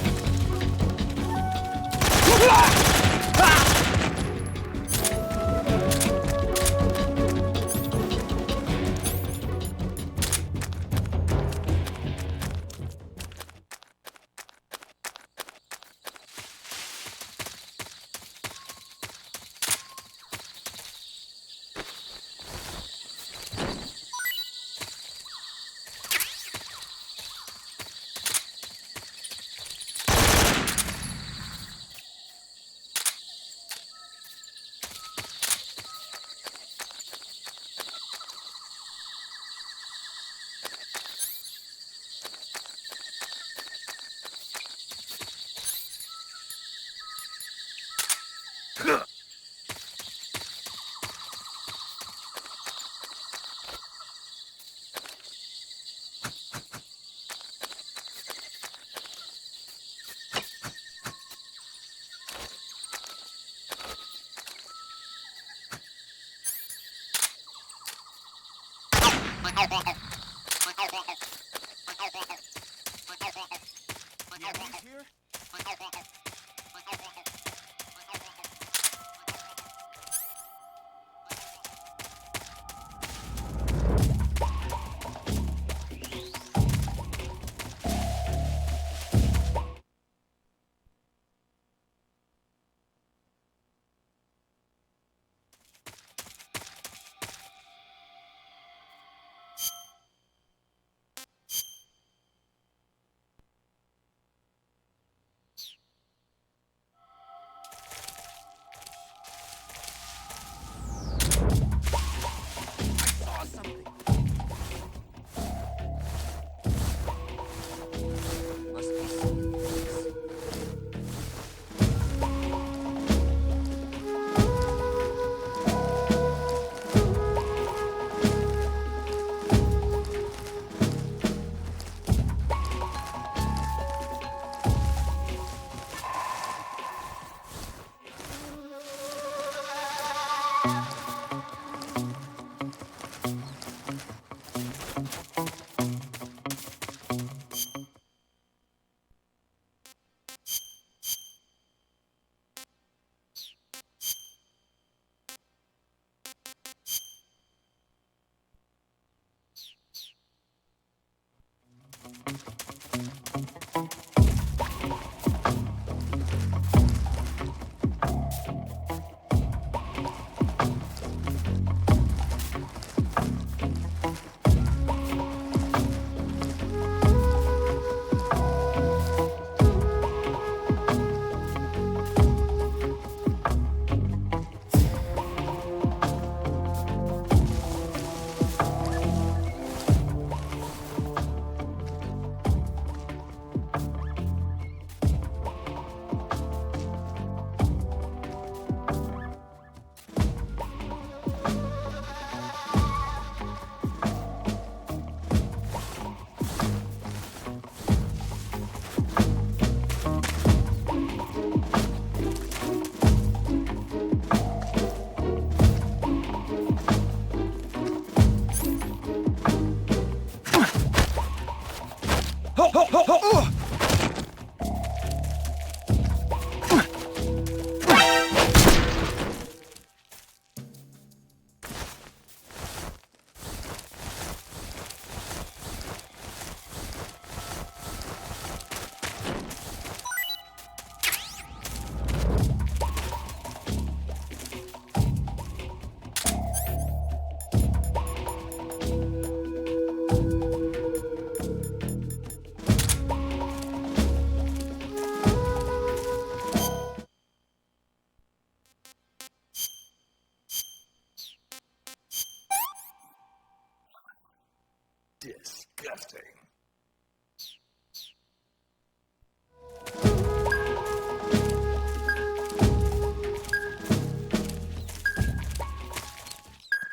Disgusting.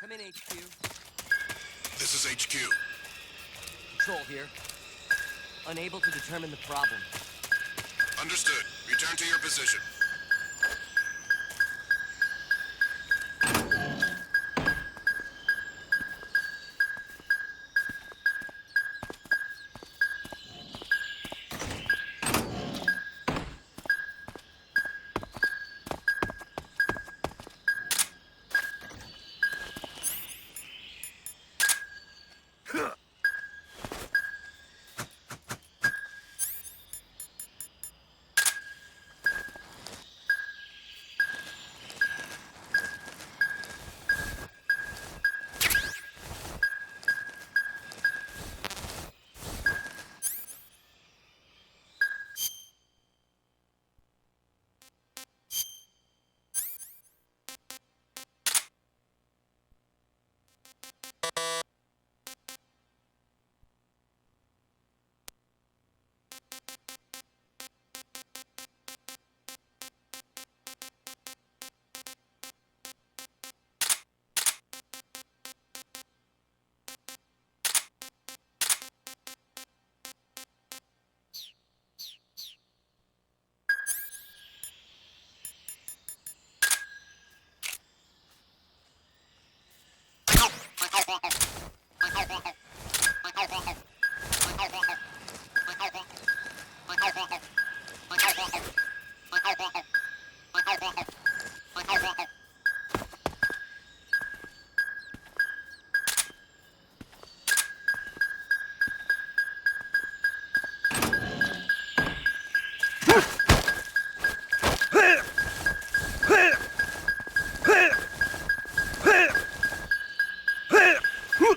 Come in, HQ.
This is HQ.
Control here. Unable to determine the problem.
Understood. Return to your position.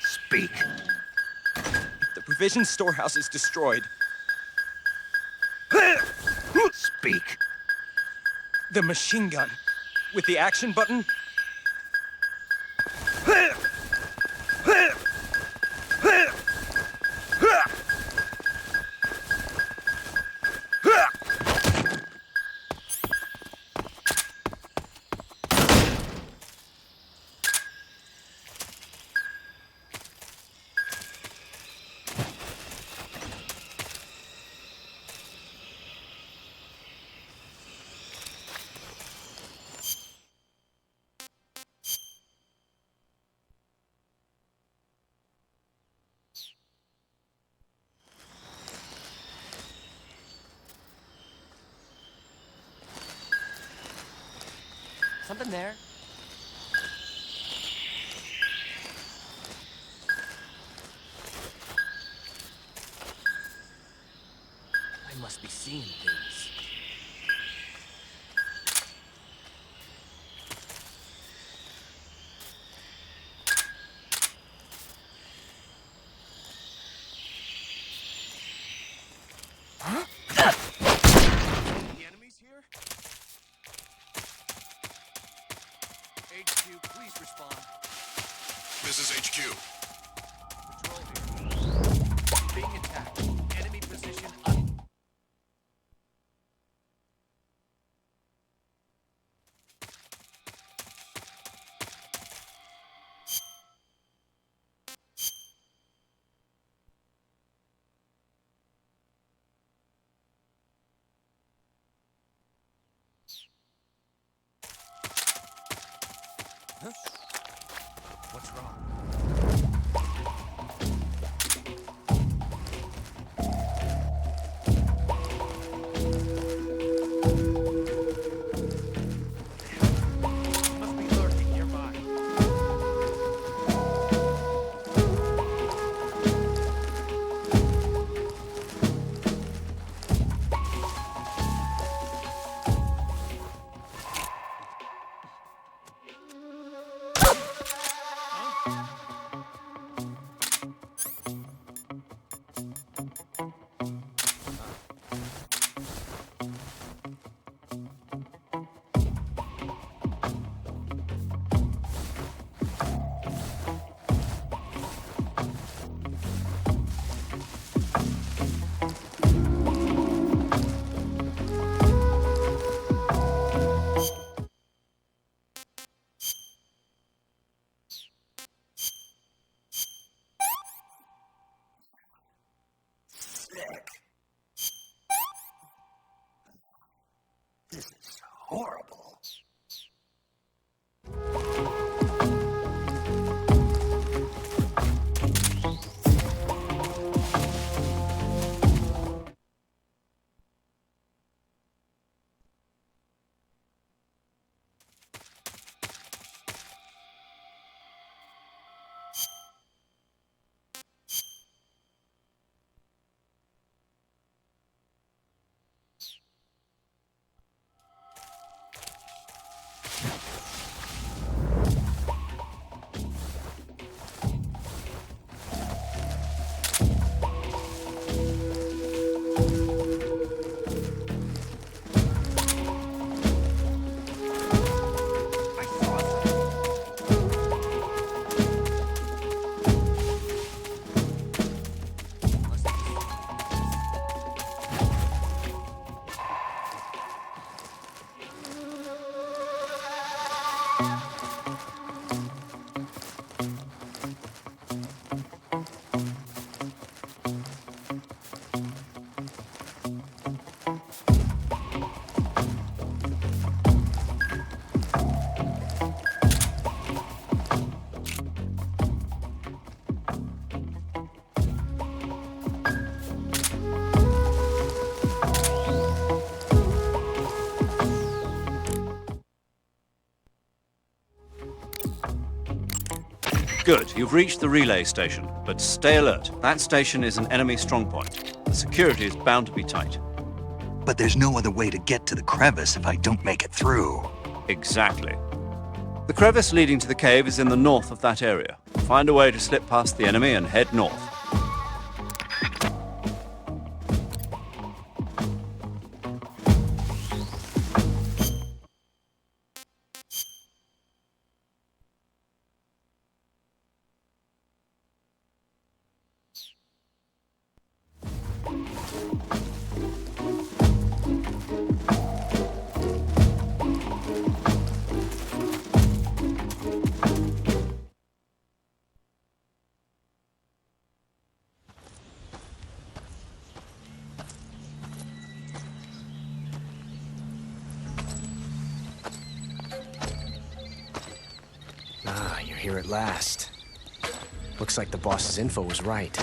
Speak.
The provision storehouse is destroyed.
Speak.
The machine gun. With the action button? Something there? I must be seeing things. Huh? The enemies here? HQ, please respond.
This is HQ.
Patrol here. Being attacked. Enemy position Huh? What's wrong? Must be lurking nearby. Huh?
This is horrible.
Good, you've reached the relay station, but stay alert. That station is an enemy strongpoint. The security is bound to be tight.
But there's no other way to get to the crevice if I don't make it through.
Exactly. The crevice leading to the cave is in the north of that area. Find a way to slip past the enemy and head north.
Ah, you're here at last. Looks like the boss's info was right.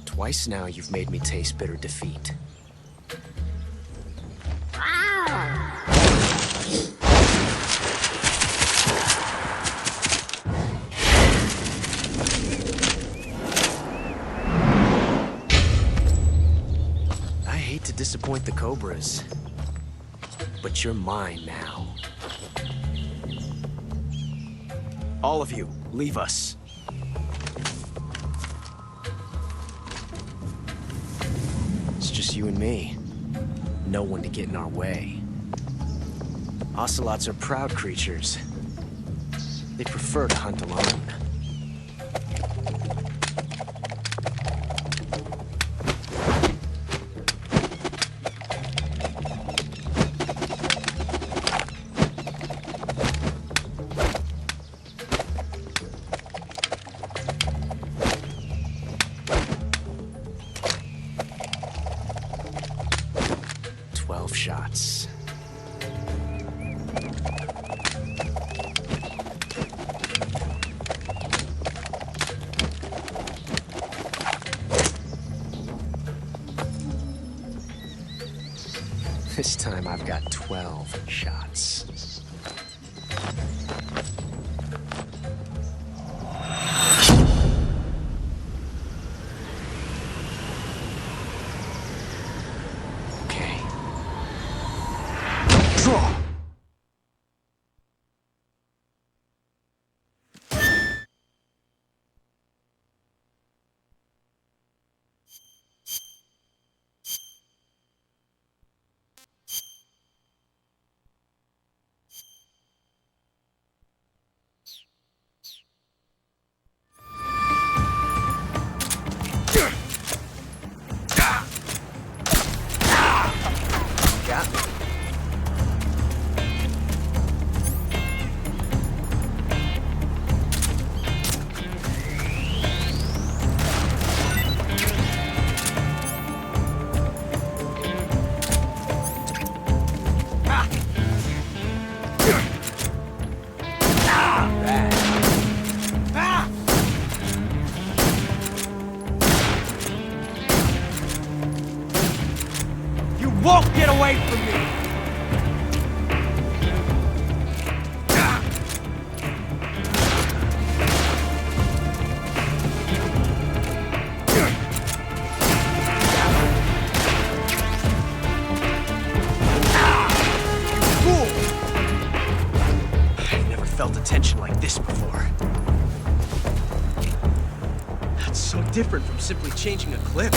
Twice now you've made me taste bitter defeat. To disappoint the Cobras, but you're mine now. All of you, leave us. It's just you and me. No one to get in our way. Ocelots are proud creatures. They prefer to hunt alone. Shots. This time I've got 12 shots.
Get away from me!
I've never felt a tension like this before. That's so different from simply changing a clip.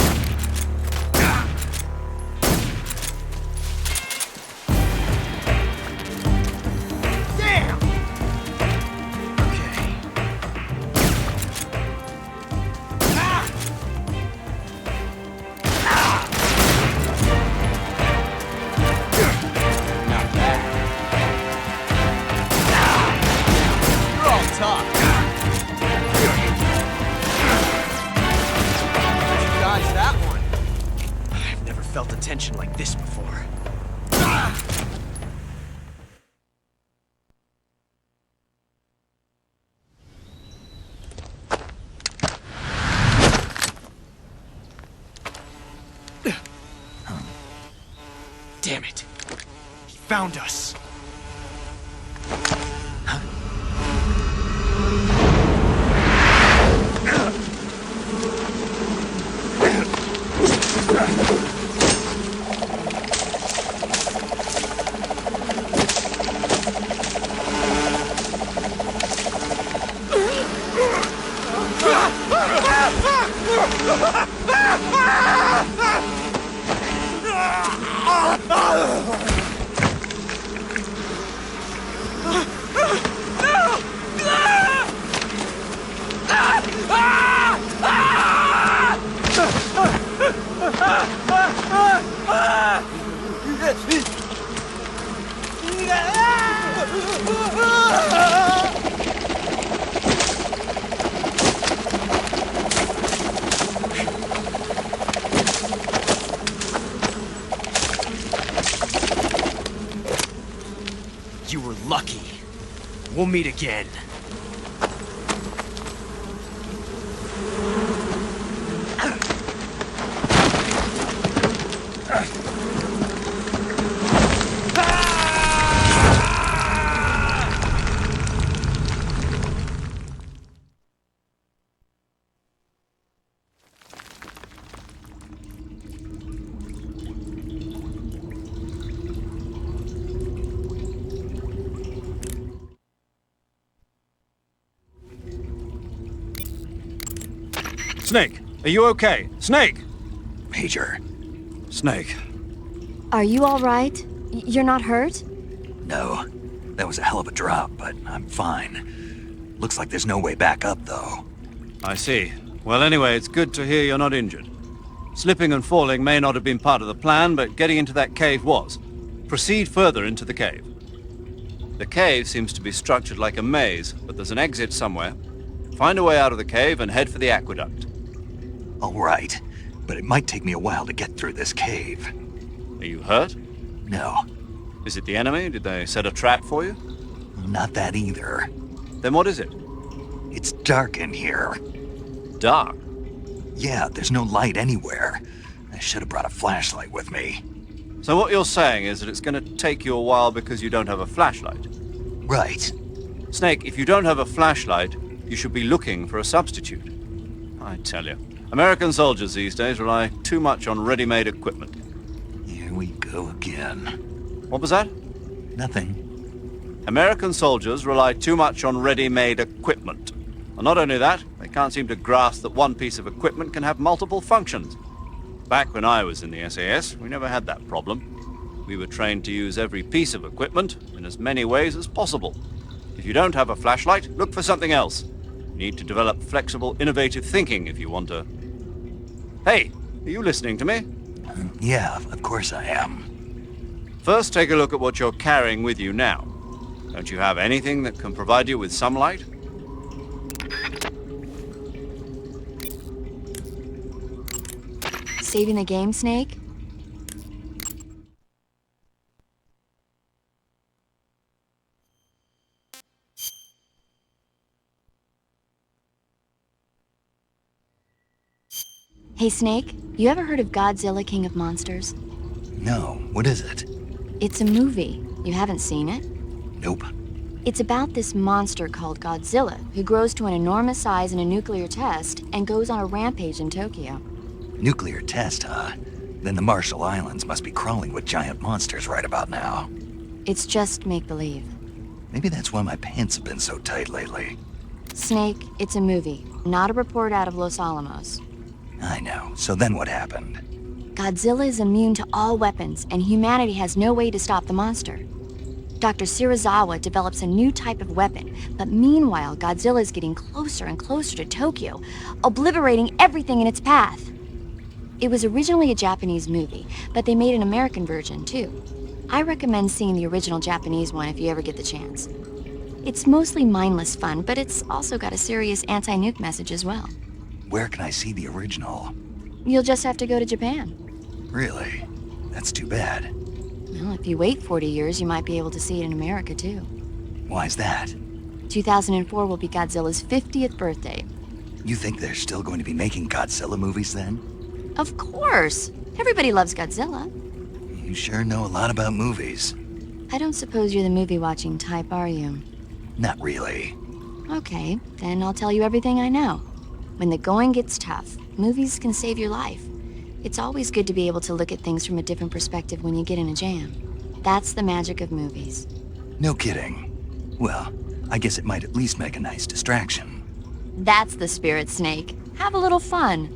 Damn! Okay. Not bad. You're all tough. Dodge that one. I've never felt a tension like this before. Damn it. He found us. You were lucky. We'll meet again.
Snake, are you okay? Snake!
Major.
Snake.
Are you all right? You're not hurt?
No. That was a hell of a drop, but I'm fine. Looks like there's no way back up, though.
I see. Well, anyway, it's good to hear you're not injured. Slipping and falling may not have been part of the plan, but getting into that cave was. Proceed further into the cave. The cave seems to be structured like a maze, but there's an exit somewhere. Find a way out of the cave and head for the aqueduct.
All right, but it might take me a while to get through this cave.
Are you hurt?
No,
Is it the enemy? Did they set a trap for you?
not that either.
Then what is it?
It's dark in here.
Dark?
Yeah, there's no light anywhere. I should have brought a flashlight with me.
So what you're saying is that it's going to take you a while because you don't have a flashlight?
Right.
Snake, if you don't have a flashlight, you should be looking for a substitute. I tell you, American soldiers these days rely too much on ready-made equipment.
Here we go again.
What was that?
Nothing.
American soldiers rely too much on ready-made equipment. And not only that, they can't seem to grasp that one piece of equipment can have multiple functions. Back when I was in the SAS, we never had that problem. We were trained to use every piece of equipment in as many ways as possible. If you don't have a flashlight, look for something else. You need to develop flexible, innovative thinking if you want to... Hey, are you listening to me?
Yeah, of course I am.
First, take a look at what you're carrying with you now. Don't you have anything that can provide you with some light?
Saving the game, Snake? Hey, Snake, you ever heard of Godzilla, King of Monsters?
No, what is it?
It's a movie. You haven't seen it?
Nope.
It's about this monster called Godzilla, who grows to an enormous size in a nuclear test and goes on a rampage in Tokyo.
Nuclear test, huh? Then the Marshall Islands must be crawling with giant monsters right about now.
It's just make-believe.
Maybe that's why my pants have been so tight lately.
Snake, it's a movie, not a report out of Los Alamos.
I know. So then what happened?
Godzilla is immune to all weapons, and humanity has no way to stop the monster. Dr. Shirazawa develops a new type of weapon, but meanwhile, Godzilla is getting closer and closer to Tokyo, obliterating everything in its path. It was originally a Japanese movie, but they made an American version, too. I recommend seeing the original Japanese one if you ever get the chance. It's mostly mindless fun, but it's also got a serious anti-nuke message as well.
Where can I see the original?
You'll just have to go to Japan.
Really? That's too bad.
Well, if you wait 40 years, you might be able to see it in America, too.
Why's that?
2004 will be Godzilla's 50th birthday.
You think they're still going to be making Godzilla movies then?
Of course! Everybody loves Godzilla.
You sure know a lot about movies.
I don't suppose you're the movie-watching type, are you?
Not really.
Okay, then I'll tell you everything I know. When the going gets tough, movies can save your life. It's always good to be able to look at things from a different perspective when you get in a jam. That's the magic of movies.
No kidding. Well, I guess it might at least make a nice distraction.
That's the spirit, Snake. Have a little fun.